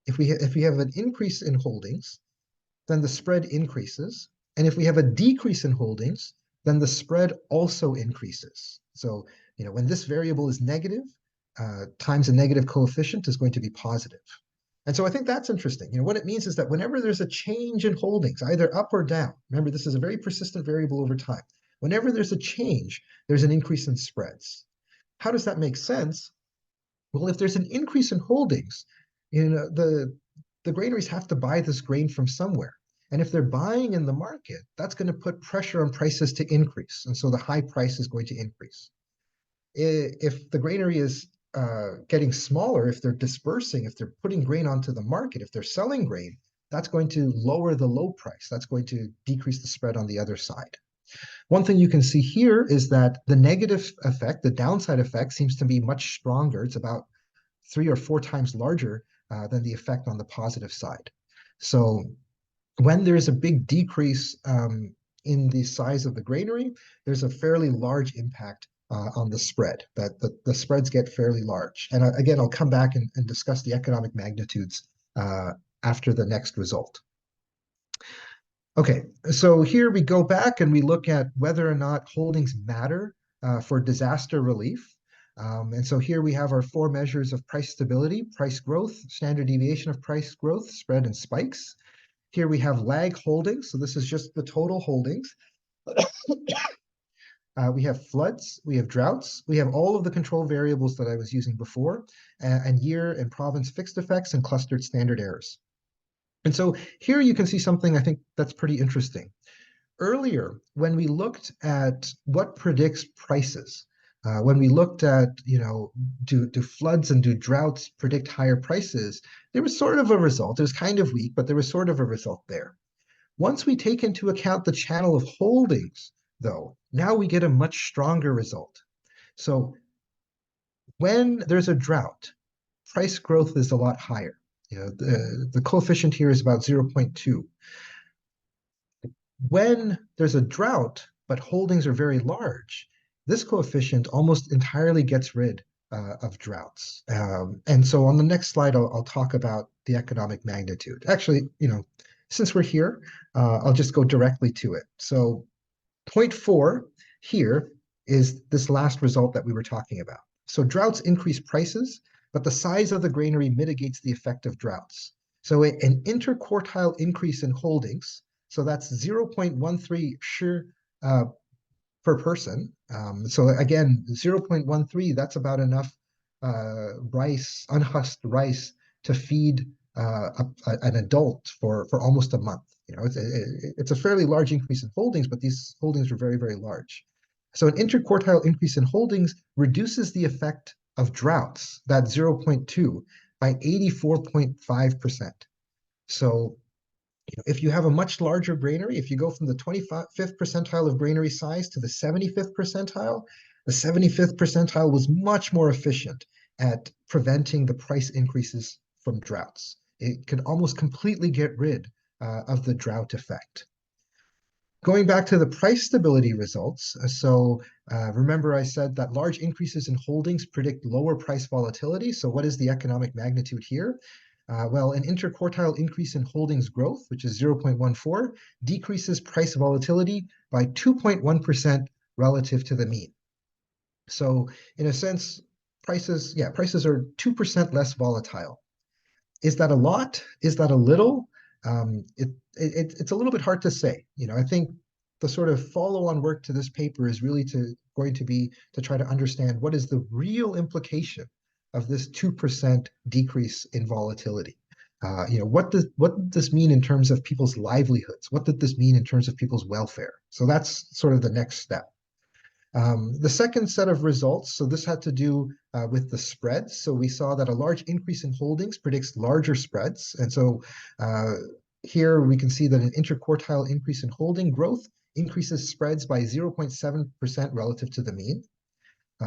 if we have an increase in holdings, then the spread increases. And if we have a decrease in holdings, then the spread also increases. So, when this variable is negative, times a negative coefficient is going to be positive. And so I think that's interesting. What it means is that whenever there's a change in holdings, either up or down, remember, this is a very persistent variable over time. Whenever there's a change, there's an increase in spreads. How does that make sense? Well, if there's an increase in holdings, the granaries have to buy this grain from somewhere. And if they're buying in the market, that's going to put pressure on prices to increase. And so the high price is going to increase. If the granary is getting smaller, if they're dispersing, if they're putting grain onto the market, if they're selling grain, that's going to lower the low price. That's going to decrease the spread on the other side. One thing you can see here is that the negative effect, the downside effect, seems to be much stronger. It's about 3 or 4 times larger than the effect on the positive side. So when there's a big decrease in the size of the granary, there's a fairly large impact on the spread, that the spreads get fairly large. And again, I'll come back and discuss the economic magnitudes after the next result. Okay, so here we go back and we look at whether or not holdings matter for disaster relief. And so here we have our 4 measures of price stability, price growth, standard deviation of price growth, spread, and spikes. Here we have lag holdings, so this is just the total holdings. We have floods, we have droughts, we have all of the control variables that I was using before, and year and province fixed effects and clustered standard errors. And so here you can see something I think that's pretty interesting. Earlier, when we looked at what predicts prices, when we looked at, do floods and do droughts predict higher prices, there was sort of a result. It was kind of weak, but there was sort of a result there. Once we take into account the channel of holdings, though, now we get a much stronger result. So when there's a drought, price growth is a lot higher. The coefficient here is about 0.2. When there's a drought, but holdings are very large, this coefficient almost entirely gets rid of droughts. And so on the next slide, I'll talk about the economic magnitude. Actually, since we're here, I'll just go directly to it. So point 4 here is this last result that we were talking about. So droughts increase prices, but the size of the granary mitigates the effect of droughts. So an interquartile increase in holdings, so that's 0.13 shi per person. So again, 0.13, that's about enough rice, unhusked rice, to feed an adult for almost a month. It's a fairly large increase in holdings, but these holdings are very, very large. So an interquartile increase in holdings reduces the effect of droughts, that 0.2, by 84.5%. So if you have a much larger granary, if you go from the 25th percentile of granary size to the 75th percentile, the 75th percentile was much more efficient at preventing the price increases from droughts. It could almost completely get rid of the drought effect. Going back to the price stability results, so remember I said that large increases in holdings predict lower price volatility. So what is the economic magnitude here? Well, an interquartile increase in holdings growth, which is 0.14, decreases price volatility by 2.1% relative to the mean. So in a sense, prices are 2% less volatile. Is that a lot? Is that a little? It's a little bit hard to say. I think the sort of follow-on work to this paper is really going to be to try to understand what is the real implication of this 2% decrease in volatility. What did this mean in terms of people's livelihoods? What did this mean in terms of people's welfare? So that's sort of the next step. The second set of results, so this had to do with the spreads. So we saw that a large increase in holdings predicts larger spreads. And so here we can see that an interquartile increase in holding growth increases spreads by 0.7% relative to the mean.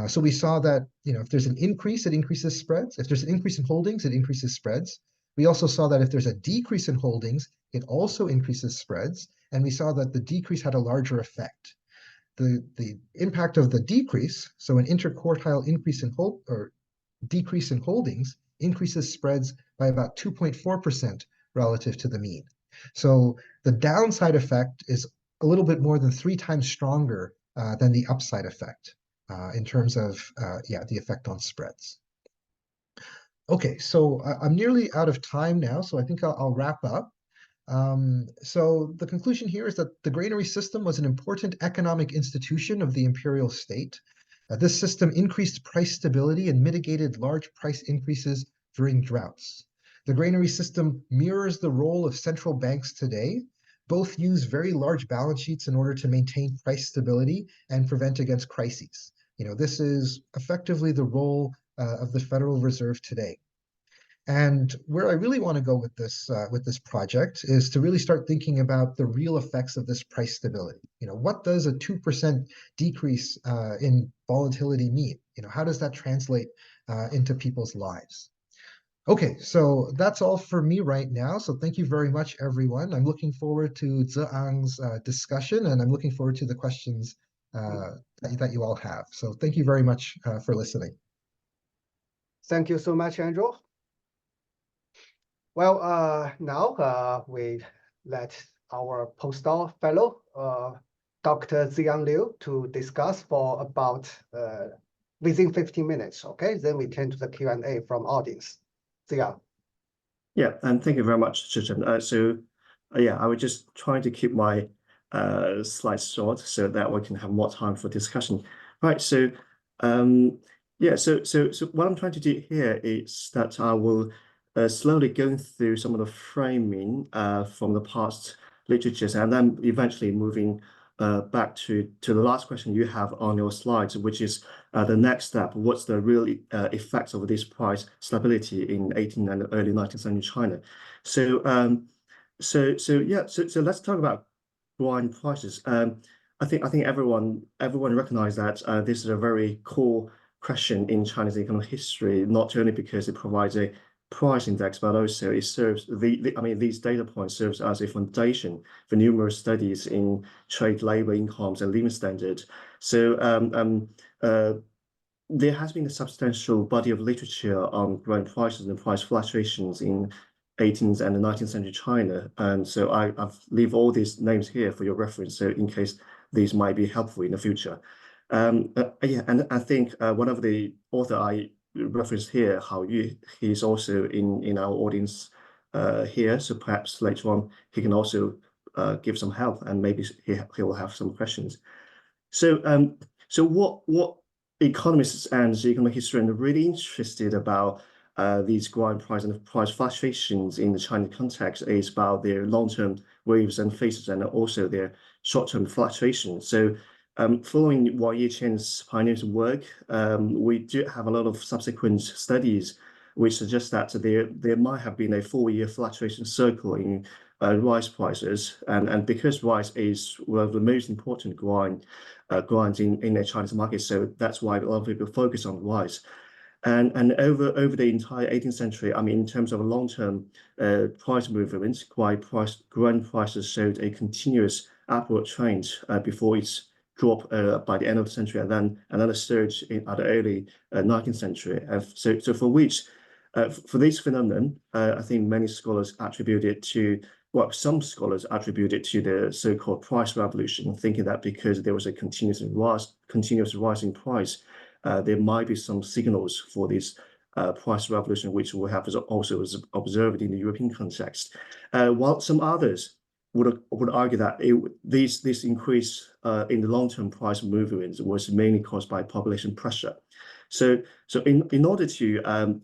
So we saw that if there's an increase, it increases spreads. If there's an increase in holdings, it increases spreads. We also saw that if there's a decrease in holdings, it also increases spreads, and we saw that the decrease had a larger effect. The impact of the decrease, so an interquartile increase in decrease in holdings, increases spreads by about 2.4% relative to the mean. So the downside effect is a little bit more than 3 times stronger than the upside effect in terms of the effect on spreads. Okay, so I'm nearly out of time now, so I think I'll wrap up. So the conclusion here is that the granary system was an important economic institution of the imperial state. This system increased price stability and mitigated large price increases during droughts. The granary system mirrors the role of central banks today. Both use very large balance sheets in order to maintain price stability and prevent against crises. This is effectively the role of the Federal Reserve today. And where I really want to go with this project is to really start thinking about the real effects of this price stability. What does a 2% decrease in volatility mean? How does that translate into people's lives? Okay, so that's all for me right now. So thank you very much, everyone. I'm looking forward to Zeang's discussion, and I'm looking forward to the questions that you all have. So thank you very much for listening. Thank you so much, Andrew. Well, now we let our postdoc fellow, Dr. Ziyang Liu, to discuss for about within 15 minutes, okay? Then we turn to the Q&A from audience. Ziyang. Yeah, and thank you very much, Chichen. I was just trying to keep my slides short so that we can have more time for discussion. Right, so what I'm trying to do here is that I will slowly going through some of the framing from the past literatures, and then eventually moving back to the last question you have on your slides, which is the next step. What's the real effects of this price stability in 18th and early 19th century China? So let's talk about wine prices. I think everyone recognizes that this is a very core question in Chinese economic history, not only because it provides a price index, but also it serves these data points serves as a foundation for numerous studies in trade, labor, incomes, and living standards. So there has been a substantial body of literature on growing prices and price fluctuations in 18th and 19th century China, and so I've leave all these names here for your reference, so in case these might be helpful in the future. And I think one of the author I referenced here, he's also in our audience here, so perhaps later on he can also give some help, and maybe he will have some questions. So what economists and economic historians are really interested about these growing price and price fluctuations in the Chinese context is about their long-term waves and phases, and also their short-term fluctuations. So following Wang Yichen's pioneering work, we do have a lot of subsequent studies which suggest that there might have been a 4-year fluctuation circle in rice prices, and because rice is one of the most important grains in the Chinese market, so that's why a lot of people focus on rice. And over the entire 18th century, in terms of long-term price movements, grain prices showed a continuous upward trend before its drop by the end of the century, and then another surge at the early 19th century. So for this phenomenon, I think many scholars attribute it to, some scholars attribute it to the so-called price revolution, thinking that because there was a continuous rise in price, there might be some signals for this price revolution, which we have also observed in the European context. While some others would argue that this increase in the long-term price movements was mainly caused by population pressure. So in order to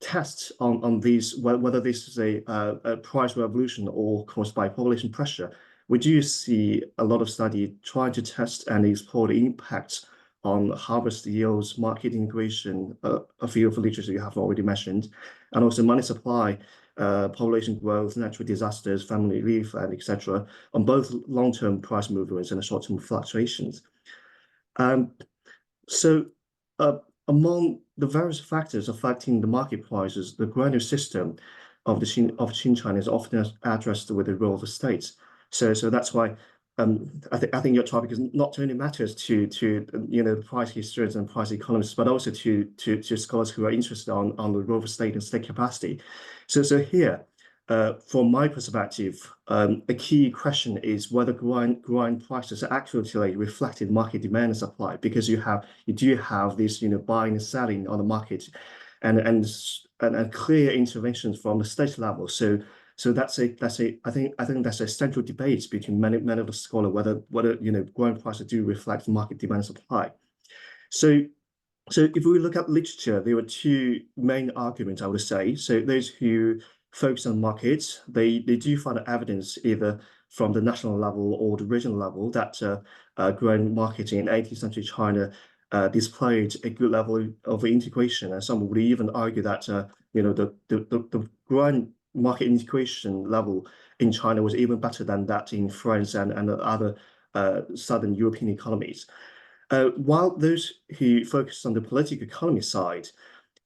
test on these, whether this is a price revolution or caused by population pressure, we do see a lot of study trying to test and explore the impacts on harvest yields, market integration, a field of literature you have already mentioned, and also money supply, population growth, natural disasters, family relief, and etc., on both long-term price movements and short-term fluctuations. Among the various factors affecting the market prices, the granary system of Qing China is often addressed with the role of the state. So that's why I think your topic is not only matters to the price historians and price economists, but also to scholars who are interested on the role of state and state capacity. So here, from my perspective, a key question is whether grain prices are actually reflected market demand and supply, because you do have this buying and selling on the market, and clear interventions from the state level. So I think that's a central debate between many of the scholars whether grain prices do reflect market demand and supply. So if we look at literature, there are two main arguments, I would say. So those who focus on markets, they do find evidence either from the national level or the regional level that grain marketing in 18th century China displayed a good level of integration, and some would even argue that the grain market integration level in China was even better than that in France and other southern European economies. While those who focus on the political economy side,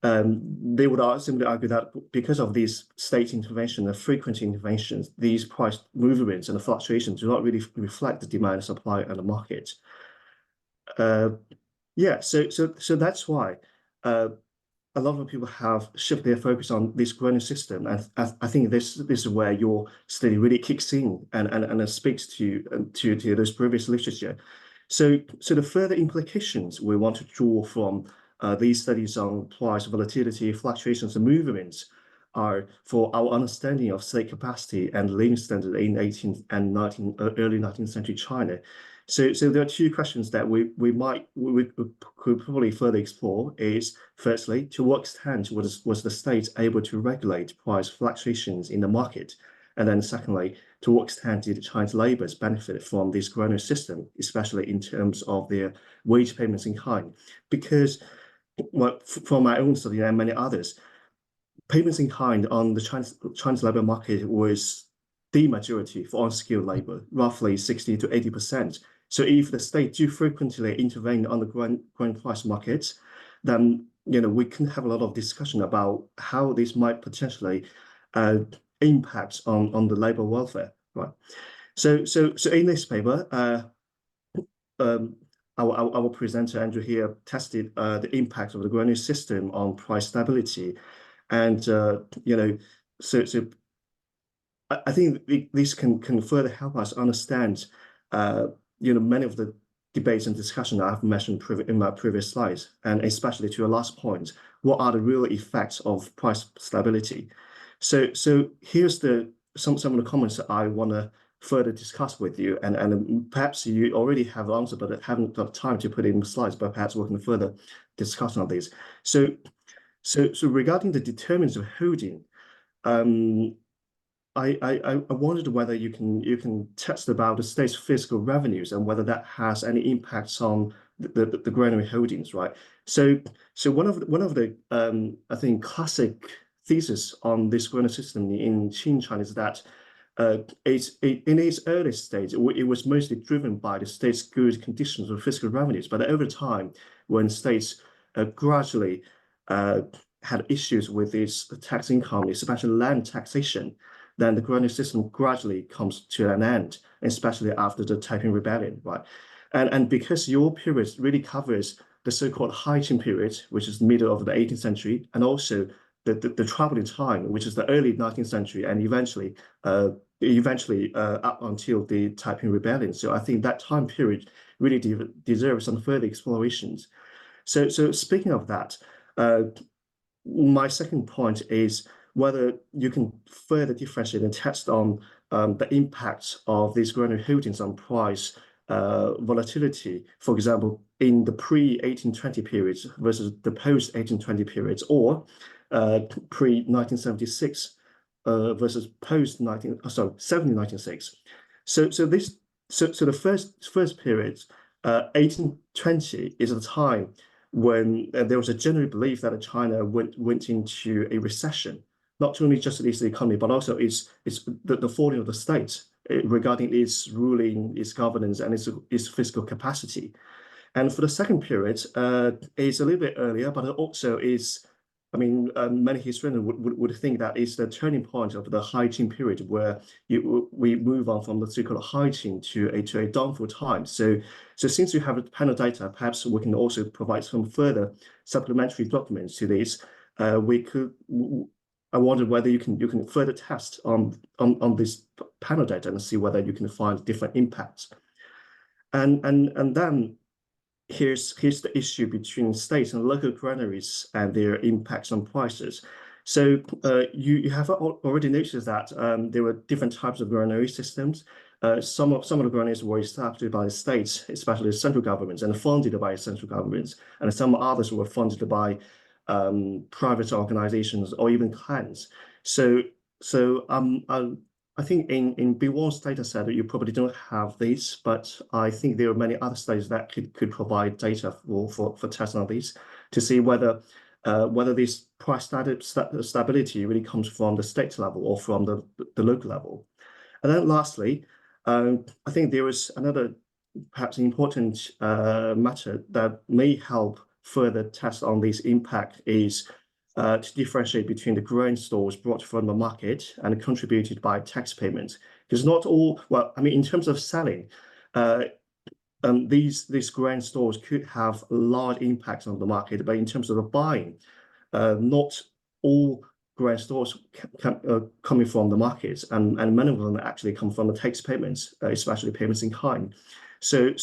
they would simply argue that because of these state intervention and frequent interventions, these price movements and the fluctuations do not really reflect the demand and supply and the market. So that's why a lot of people have shifted their focus on this granary system, and I think this is where your study really kicks in and speaks to those previous literature. So the further implications we want to draw from these studies on price volatility, fluctuations, and movements are for our understanding of state capacity and living standard in 18th and early 19th century China. So there are two questions that we could probably further explore. Is firstly, to what extent was the state able to regulate price fluctuations in the market? And then secondly, to what extent did Chinese laborers benefit from this granary system, especially in terms of their wage payments in kind? Because from my own study and many others, payments in kind on the Chinese labor market was the majority for unskilled labor, roughly 60 to 80%. So if the state do frequently intervene on the grain price markets, then we can have a lot of discussion about how this might potentially impact on the labor welfare, right? So in this paper, our presenter Andrew here tested the impact of the granary system on price stability, and so I think this can further help us understand many of the debates and discussion I've mentioned in my previous slides, and especially to your last point, what are the real effects of price stability? So here's some of the comments that I want to further discuss with you, and perhaps you already have the answer, but haven't got time to put it in the slides, but perhaps we can further discuss on these. So regarding the determinants of holding, I wondered whether you can test about the state's fiscal revenues and whether that has any impacts on the granary holdings, right? So one of the I think classic thesis on this granary system in Qing China is that in its early stage, it was mostly driven by the state's good conditions of fiscal revenues. But over time, when states gradually had issues with its tax income, especially land taxation, then the granary system gradually comes to an end, especially after the Taiping Rebellion, right? And because your period really covers the so-called High Qing period, which is the middle of the 18th century, and also the troubling time, which is the early 19th century, and eventually up until the Taiping Rebellion. So I think that time period really deserves some further explorations. So speaking of that, my second point is whether you can further differentiate and test on the impacts of these granary holdings on price volatility, for example, in the pre-1820 periods versus the post-1820 periods, or pre-1976 versus post-1796. So the first period, 1820, is a time when there was a general belief that China went into a recession, not only just its economy, but also the falling of the state regarding its ruling, its governance, and its fiscal capacity. And for the second period, it's a little bit earlier, but it also is many historians would think that it's the turning point of the hygiene period where we move on from the so-called hygiene to a downfall time. So since you have panel data, perhaps we can also provide some further supplementary documents to this. I wonder whether you can further test on this panel data and see whether you can find different impacts. And then here's the issue between state and local granaries and their impacts on prices. So you have already noticed that there were different types of granary systems. Some of the granaries were established by the states, especially central governments, and funded by central governments, and some others were funded by private organizations or even clans. So I think in B1's data set, you probably don't have this, but I think there are many other studies that could provide data for testing on these to see whether this price stability really comes from the state level or from the local level. And then lastly, I think there is another perhaps important matter that may help further test on this impact is to differentiate between the grain stores brought from the market and contributed by tax payments. Because not all, well, in terms of selling, these grain stores could have large impacts on the market, but in terms of the buying, not all grain stores coming from the markets, and many of them actually come from the tax payments, especially payments in kind. So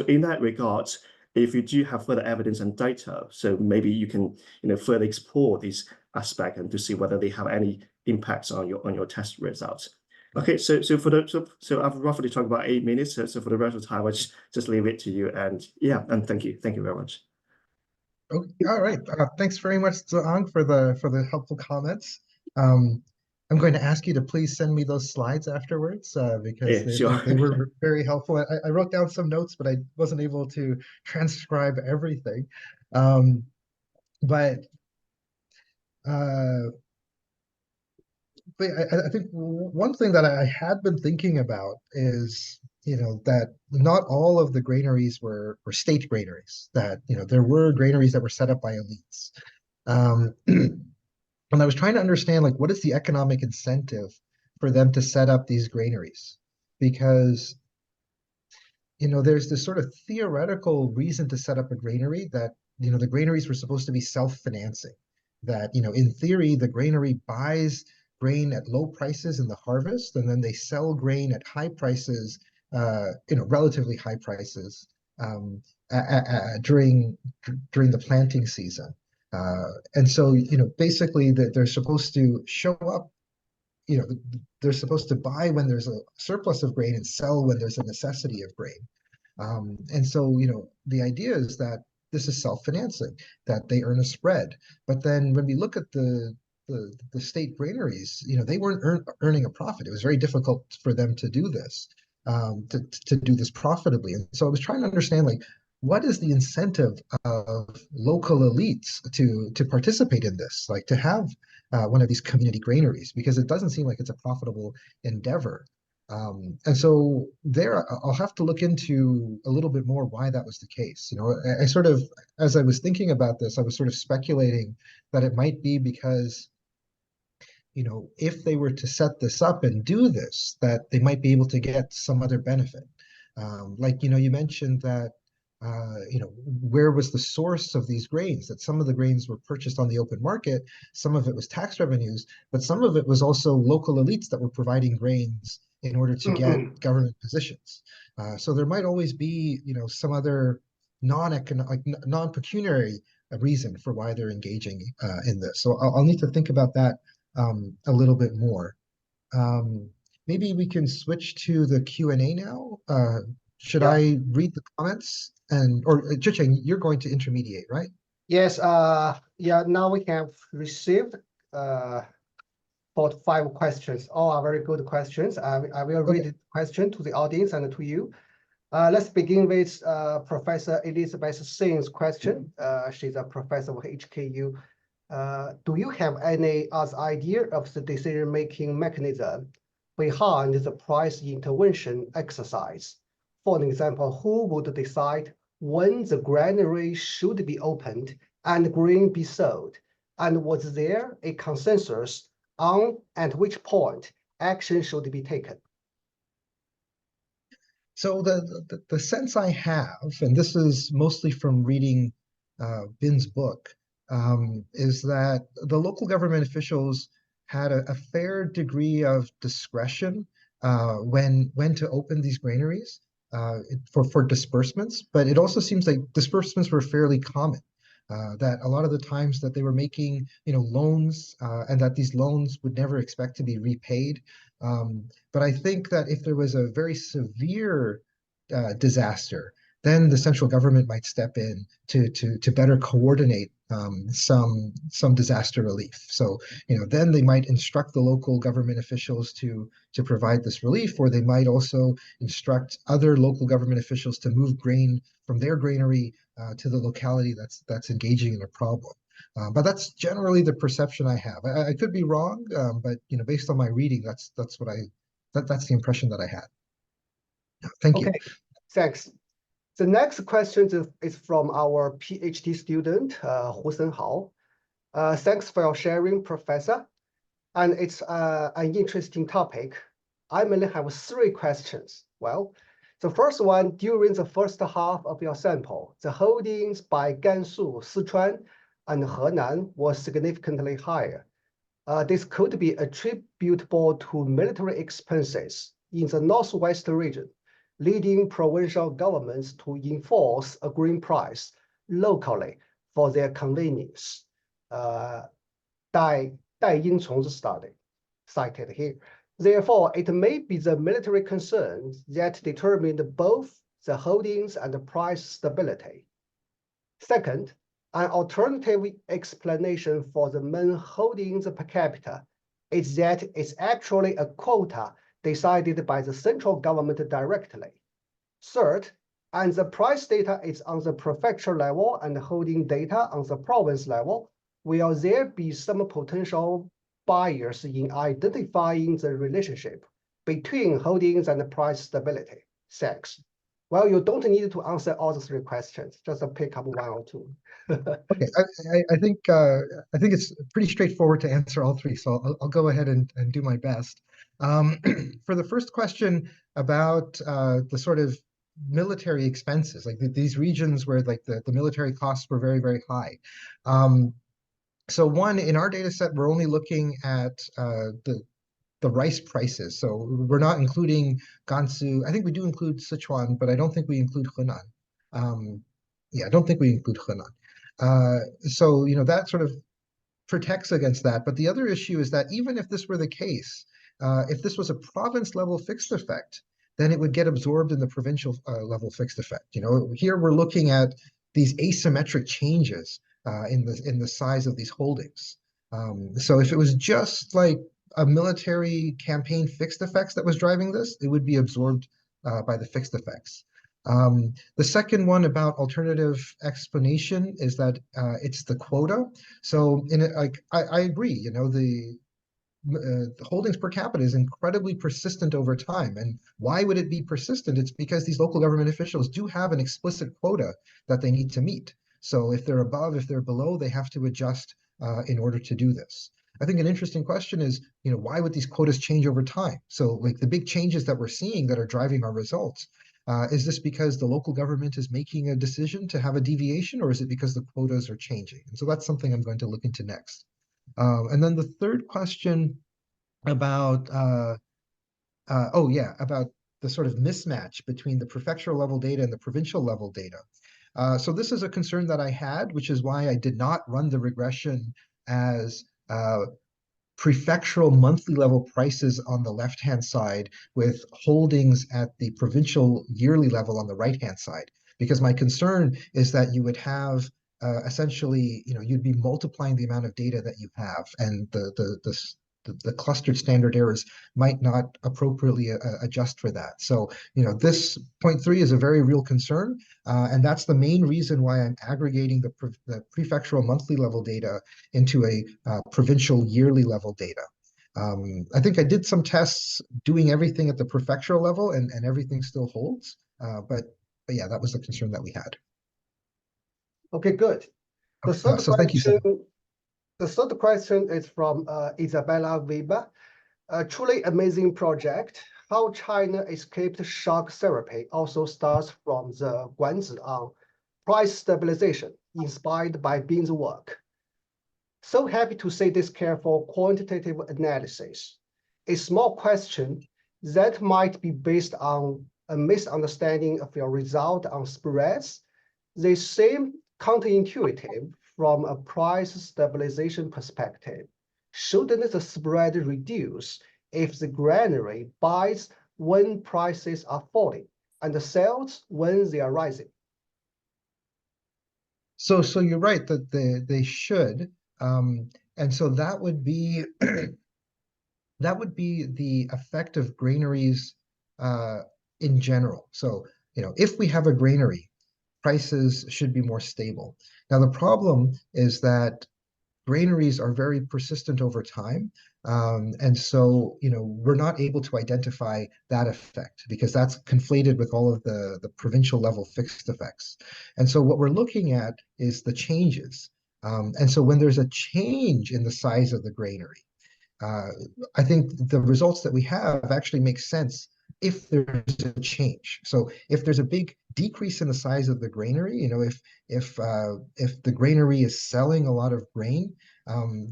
in that regard, if you do have further evidence and data, so maybe you can further explore this aspect and to see whether they have any impacts on your test results. Okay, so I've roughly talked about 8 minutes. So for the rest of the time, I just leave it to you. And yeah, and thank you very much. Okay, all right. Thanks very much, Zhang, for the helpful comments. I'm going to ask you to please send me those slides afterwards because they were very helpful. I wrote down some notes, but I wasn't able to transcribe everything. But I think one thing that I had been thinking about is, that not all of the granaries were state granaries, that, there were granaries that were set up by elites. And I was trying to understand, like, what is the economic incentive for them to set up these granaries? Because, there's this sort of theoretical reason to set up a granary that, the granaries were supposed to be self-financing. That, in theory, the granary buys grain at low prices in the harvest, and then they sell grain at high prices, relatively high prices during the planting season. And so, basically that they're supposed to show up, they're supposed to buy when there's a surplus of grain and sell when there's a necessity of grain. And so, the idea is that this is self-financing, that they earn a spread. But then when we look at the state granaries, they weren't earning a profit. It was very difficult for them to do this, to do this profitably. And so I was trying to understand, like, what is the incentive of local elites to participate in this, like to have one of these community granaries, because it doesn't seem like it's a profitable endeavor. And so there, I'll have to look into a little bit more why that was the case. I sort of, as I was thinking about this, I was sort of speculating that it might be because, if they were to set this up and do this, that they might be able to get some other benefit. Like, you mentioned that, where was the source of these grains? That some of the grains were purchased on the open market, some of it was tax revenues, but some of it was also local elites that were providing grains in order to get government positions. So there might always be, some other non-pecuniary reason for why they're engaging in this. So I'll need to think about that a little bit more. Maybe we can switch to the Q&A now. Should I read the comments? Or Zhicheng, you're going to intermediate, right? Yes. Yeah. Now we have received 45 questions. All are very good questions. I will read the question to the audience and to you. Let's begin with Professor Elizabeth Singh's question. She's a professor of HKU. Do you have any other idea of the decision-making mechanism behind the price intervention exercise? For example, who would decide when the granary should be opened and grain be sold, And was there a consensus on at which point action should be taken? So the sense I have, and this is mostly from reading Bin's book, is that the local government officials had a fair degree of discretion when to open these granaries for disbursements, but it also seems like disbursements were fairly common. That a lot of the times that they were making, loans, and that these loans would never expect to be repaid. But I think that if there was a very severe disaster, then the central government might step in to better coordinate some disaster relief. So then they might instruct the local government officials to provide this relief, or they might also instruct other local government officials to move grain from their granary to the locality that's engaging in a problem. But that's generally the perception I have. I could be wrong, but based on my reading, that's the impression that I had. Thank you. Okay, thanks. The next question is from our PhD student, Hu Senhao. Thanks for your sharing, Professor. And it's an interesting topic. I mainly have 3 questions. Well, the first one, during the first half of your sample, the holdings by Gansu, Sichuan, and Henan was significantly higher. This could be attributable to military expenses in the northwest region, leading provincial governments to enforce a green price locally for their convenience. Day.Los study cited here. Therefore, it may be the military concerns that determined both the holdings and the price stability. Second, an alternative explanation for the main holdings per capita is that it's actually a quota decided by the central government directly. Third, and the price data is on the prefecture level and holding data on the province level, will there be some potential bias in identifying the relationship between holdings and price stability? Thanks. Well, you don't need to answer all the 3 questions, just pick up 1 or 2. Okay, I think it's pretty straightforward to answer all 3, so I'll go ahead and do my best. For the first question about the sort of military expenses, like these regions where like the military costs were very, very high. So one, in our data set, we're only looking at the rice prices. So we're not including Gansu. I think we do include Sichuan, but I don't think we include Henan. Yeah, I don't think we include Henan. So that sort of protects against that. But the other issue is that even if this were the case, if this was a province level fixed effect, then it would get absorbed in the provincial level fixed effect. Here we're looking at these asymmetric changes in the size of these holdings. So if it was just like a military campaign fixed effects that was driving this, it would be absorbed by the fixed effects. The second one about alternative explanation is that it's the quota. So I agree, the holdings per capita is incredibly persistent over time. And why would it be persistent? It's because these local government officials do have an explicit quota that they need to meet. So if they're above, if they're below, they have to adjust in order to do this. I think an interesting question is, why would these quotas change over time? So like the big changes that we're seeing that are driving our results, is this because the local government is making a decision to have a deviation, or is it because the quotas are changing? And so that's something I'm going to look into next. And then the third question about, about the sort of mismatch between the prefectural level data and the provincial level data. So this is a concern that I had, which is why I did not run the regression as prefectural monthly level prices on the left-hand side with holdings at the provincial yearly level on the right-hand side. Because my concern is that you would have essentially, you'd be multiplying the amount of data that you have, and the clustered standard errors might not appropriately adjust for that. So, this 0.3 is a very real concern, and that's the main reason why I'm aggregating the prefectural monthly level data into a provincial yearly level data. I think I did some tests doing everything at the prefectural level, and everything still holds. But yeah, that was the concern that we had. Okay, good. The third so thank you, Sam. The third question is from Isabella Weber. A truly amazing project. How China escaped shock therapy also starts from the Guanzi on price stabilization, inspired by Bin's work. So happy to see this careful quantitative analysis. A small question that might be based on a misunderstanding of your result on spreads. They seem counterintuitive from a price stabilization perspective. Shouldn't the spread reduce if the granary buys when prices are falling and sells when they are rising? So you're right that they should, and so that would be that would be the effect of granaries in general. So if we have a granary, prices should be more stable. Now the problem is that granaries are very persistent over time. And so, we're not able to identify that effect because that's conflated with all of the provincial level fixed effects. And so what we're looking at is the changes. And so when there's a change in the size of the granary, I think the results that we have actually make sense if there's a change. So if there's a big decrease in the size of the granary, if the granary is selling a lot of grain,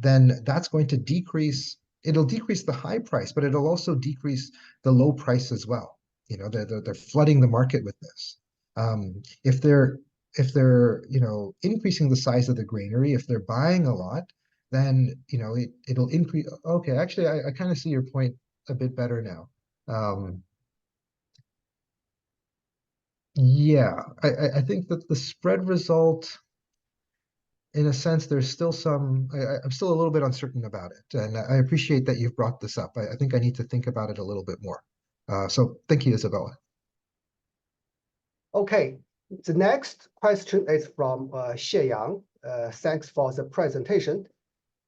then that's going to decrease. It'll decrease the high price, but it'll also decrease the low price as well. They're flooding the market with this. If they're increasing the size of the granary, if they're buying a lot, then it'll increase. Okay, actually, I kind of see your point a bit better now. Yeah, I think that the spread result, in a sense, there's still I'm still a little bit uncertain about it, and I appreciate that you've brought this up. I think I need to think about it a little bit more. So thank you, Isabella. Okay, the next question is from Xie Yang. Thanks for the presentation.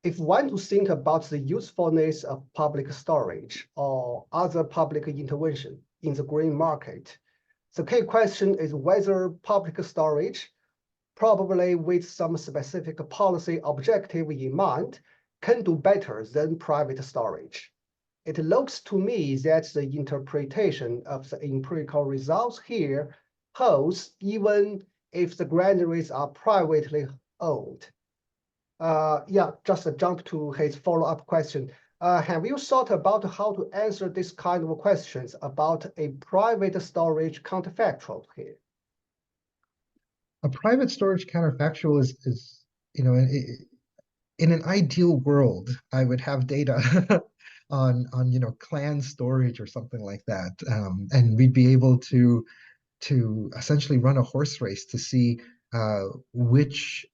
If one to think about the usefulness of public storage or other public intervention in the green market, the key question is whether public storage, probably with some specific policy objective in mind, can do better than private storage. It looks to me that the interpretation of the empirical results here holds even if the granaries are privately owned. Yeah, just a jump to his follow-up question. Have you thought about how to answer this kind of questions about a private storage counterfactual here? A private storage counterfactual is in an ideal world, I would have data on clan storage or something like that, and we'd be able to essentially run a horse race to see which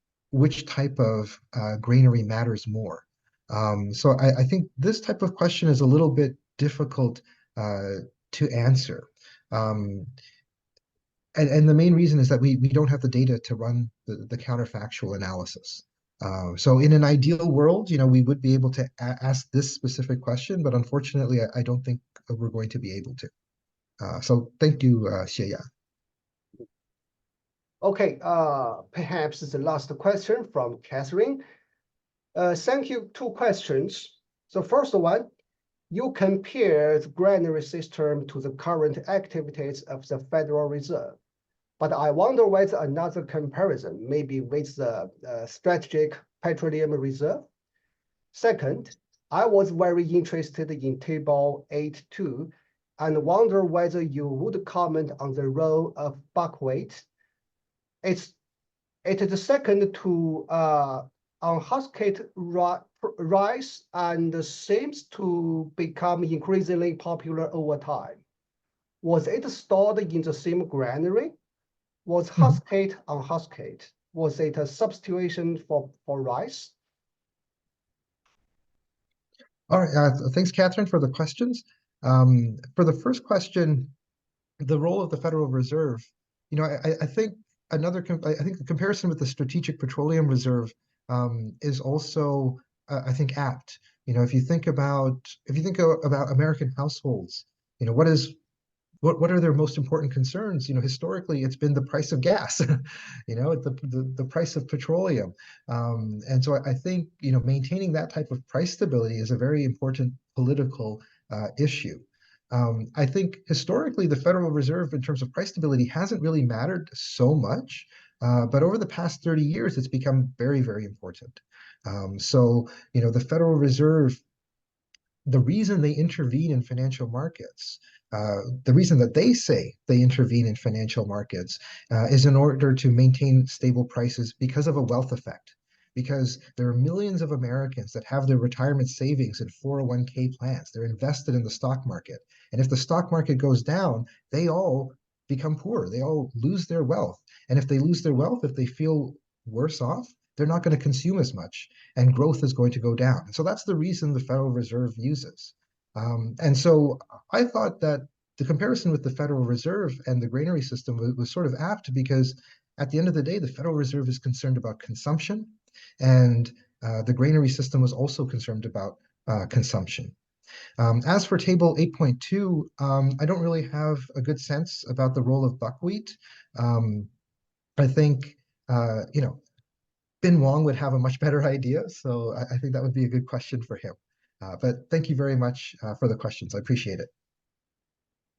type of granary matters more. So I think this type of question is a little bit difficult to answer. And the main reason is that we don't have the data to run the counterfactual analysis. So in an ideal world, we would be able to ask this specific question, but unfortunately, I don't think we're going to be able to. So thank you, Xie Ya. Okay, perhaps the last question from Catherine. Thank you. Two questions. So first one, you compare the granary system to the current activities of the Federal Reserve. But I wonder whether another comparison may be with the Strategic Petroleum Reserve. Second, I was very interested in Table 8.2 and wonder whether you would comment on the role of buckwheat. It is the second to unhusked rice and seems to become increasingly popular over time. Was it stored in the same granary? Was husked unhusked? Was it a substitution for rice? All right, thanks, Catherine, for the questions. For the first question, the role of the Federal Reserve, I think I think the comparison with the Strategic Petroleum Reserve is also, I think, apt. If you think about American households, what what are their most important concerns? Historically, it's been the price of gas, the price of petroleum. And so I think, maintaining that type of price stability is a very important political issue. I think historically, the Federal Reserve, in terms of price stability, hasn't really mattered so much. But over the past 30 years, it's become very, very important. So, the Federal Reserve, the reason they intervene in financial markets, the reason that they say they intervene in financial markets is in order to maintain stable prices because of a wealth effect. Because there are millions of Americans that have their retirement savings in 401k plans. They're invested in the stock market. And if the stock market goes down, they all become poor. They all lose their wealth. And if they lose their wealth, if they feel worse off, they're not going to consume as much, and growth is going to go down. And so that's the reason the Federal Reserve uses. And so I thought that the comparison with the Federal Reserve and the granary system was sort of apt, because at the end of the day, the Federal Reserve is concerned about consumption, and the granary system was also concerned about consumption. As for table 8.2, I don't really have a good sense about the role of buckwheat. I think, Ben Wong would have a much better idea, so I think that would be a good question for him. But thank you very much for the questions. I appreciate it.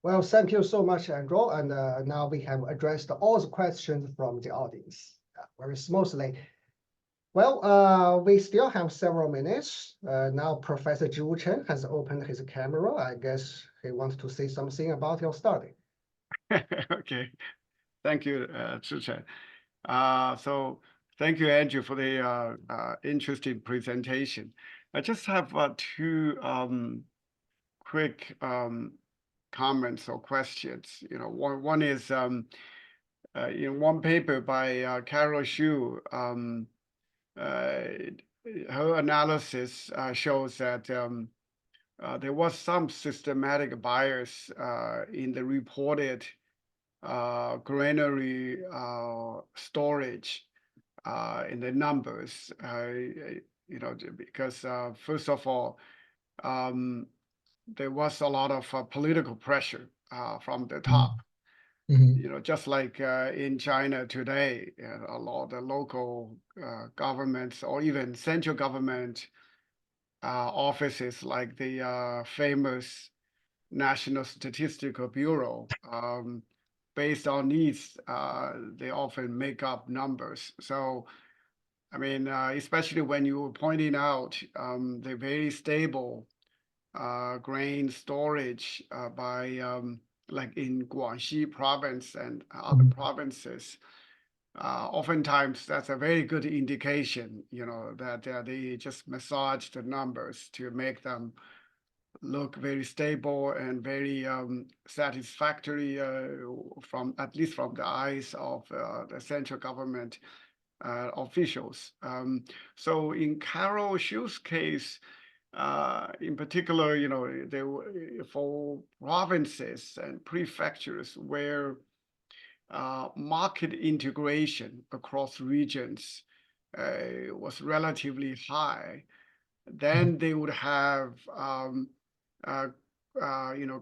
Well, thank you so much, Andrew. And now we have addressed all the questions from the audience very smoothly. Well, we still have several minutes. Now Professor Zhu Chen has opened his camera. I guess he wants to say something about your study. Okay, thank you, Zhu Chen. So thank you, Andrew, for the interesting presentation. I just have two quick comments or questions. One is in one paper by Carol Xu, her analysis shows that there was some systematic bias in the reported granary storage in the numbers, because first of all, there was a lot of political pressure from the top. Just like in China today, a lot of the local governments or even central government offices, like the famous National Statistical Bureau, based on needs, they often make up numbers. So, I mean, especially when you were pointing out the very stable grain storage by like in Guangxi province and other provinces, oftentimes that's a very good indication, that they just massage the numbers to make them look very stable and very satisfactory from at least from the eyes of the central government officials. So in Carol Xu's case, in particular, there were for provinces and prefectures where market integration across regions was relatively high, then they would have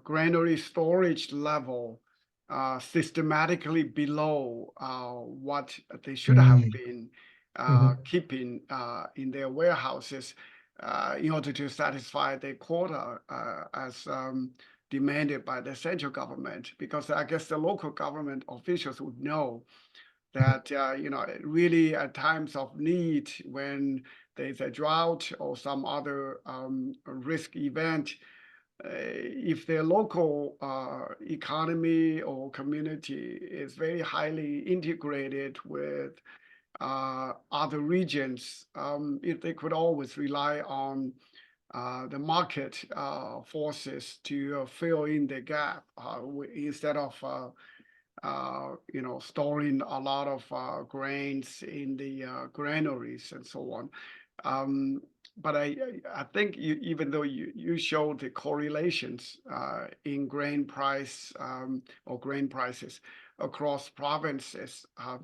granary storage level systematically below what they should have been keeping in their warehouses in order to satisfy the quota as demanded by the central government. Because I guess the local government officials would know that really at times of need, when there's a drought or some other risk event, if their local economy or community is very highly integrated with other regions, if they could always rely on the market forces to fill in the gap instead of storing a lot of grains in the granaries and so on. But I think even though you showed the correlations in grain price or grain prices across provinces, I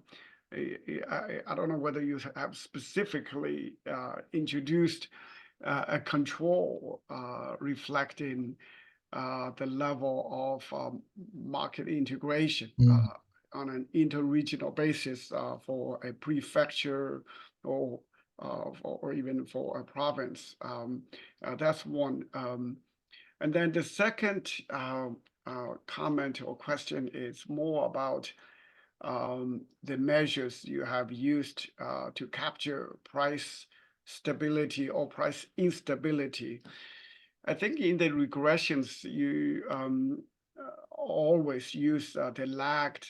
don't know whether you have specifically introduced a control reflecting the level of market integration on an interregional basis for a prefecture or even for a province. That's one. And then the second comment or question is more about the measures you have used to capture price stability or price instability. I think in the regressions, you always use the lagged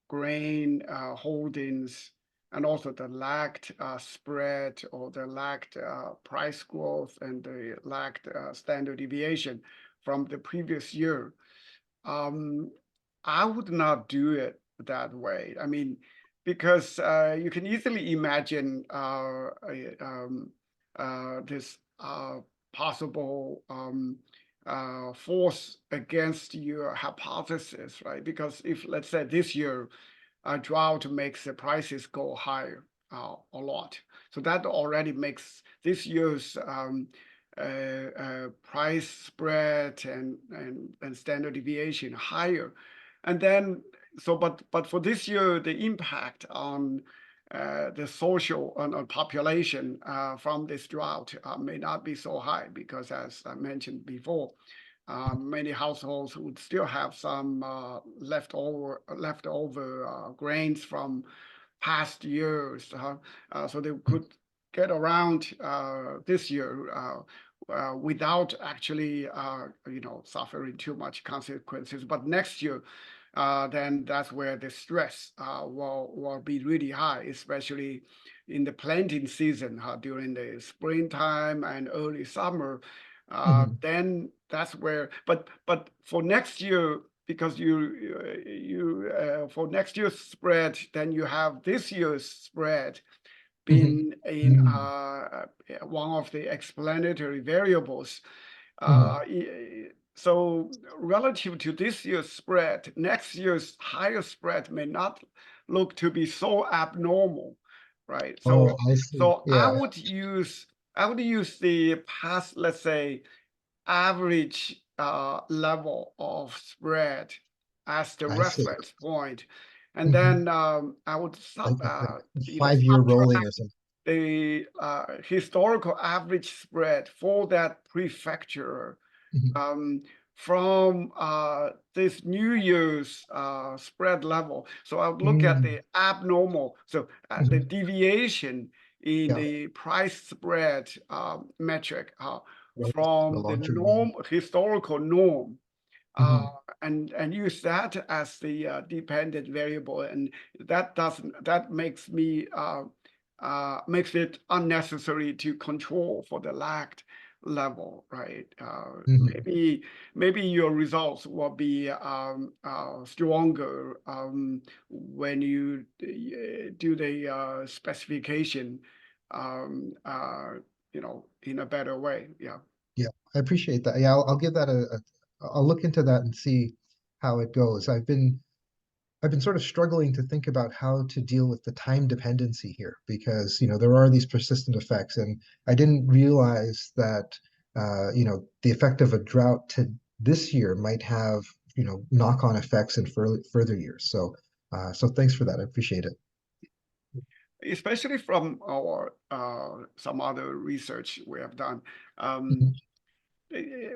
grain holdings and also the lagged spread or the lagged price growth and the lagged standard deviation from the previous year. I would not do it that way. I mean, because you can easily imagine this possible force against your hypothesis, right? Because if, let's say, this year a drought makes the prices go higher a lot, so that already makes this year's price spread and standard deviation higher. And then, so but for this year, the impact on the social and population from this drought may not be so high because, as I mentioned before, many households would still have some leftover grains from past years, so they could get around this year without actually suffering too much consequences. But next year, then that's where the stress will be really high, especially in the planting season during the springtime and early summer. Then that's where, but for next year, because for next year's spread, then you have this year's spread been in one of the explanatory variables. So relative to this year's spread, next year's higher spread may not look to be so abnormal, right? So, I see. so yeah. I would use the past, let's say, average level of spread as the reference point, and then I would like 5-year rolling or something. The historical average spread for that prefecture from this New Year's spread level. So I would look at the abnormal, so the deviation in the price spread metric from the historical norm, and use that as the dependent variable, and that makes it unnecessary to control for the lagged level, right? Maybe your results will be stronger when you do the specification, in a better way. Yeah, I appreciate that. Yeah, I'll give that I'll look into that and see how it goes. I've been sort of struggling to think about how to deal with the time dependency here, because there are these persistent effects, and I didn't realize that the effect of a drought to this year might have knock-on effects in further years. So thanks for that. I appreciate it. Especially from our some other research we have done.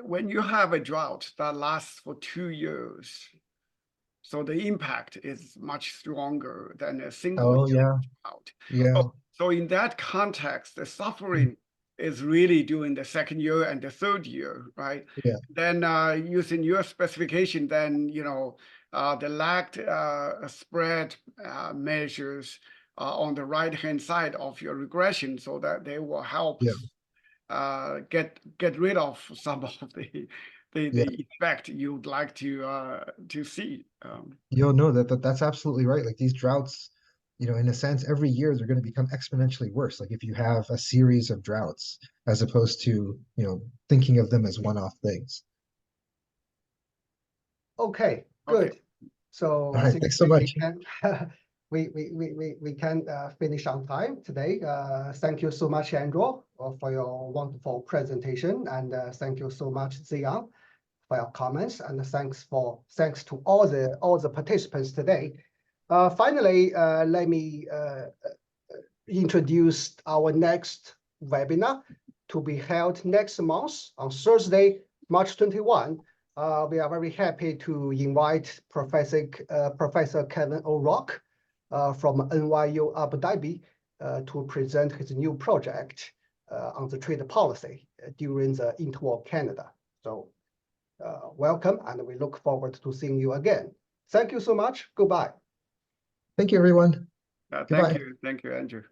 When you have a drought that lasts for 2 years, so the impact is much stronger than a single drought. So in that context, the suffering is really during the second year and the third year, right? Then using your specification, then the lagged spread measures on the right-hand side of your regression, so that they will help get rid of some of the effect you'd like to see. No, that's absolutely right. Like these droughts, in a sense, every year they're going to become exponentially worse. Like if you have a series of droughts, as opposed to thinking of them as one-off things. Okay, good. So all right, thanks so much. we can finish on time today. Thank you so much, Andrew, for your wonderful presentation, and thank you so much, Ziang, for your comments, and thanks to all the participants today. Finally, let me introduce our next webinar to be held next month on Thursday, March 21. We are very happy to invite Professor Kevin O'Rourke from NYU Abu Dhabi to present his new project on the trade policy during the Interwar Canada. So welcome, and we look forward to seeing you again. Thank you so much. Goodbye. Thank you, everyone. Thank you, Andrew.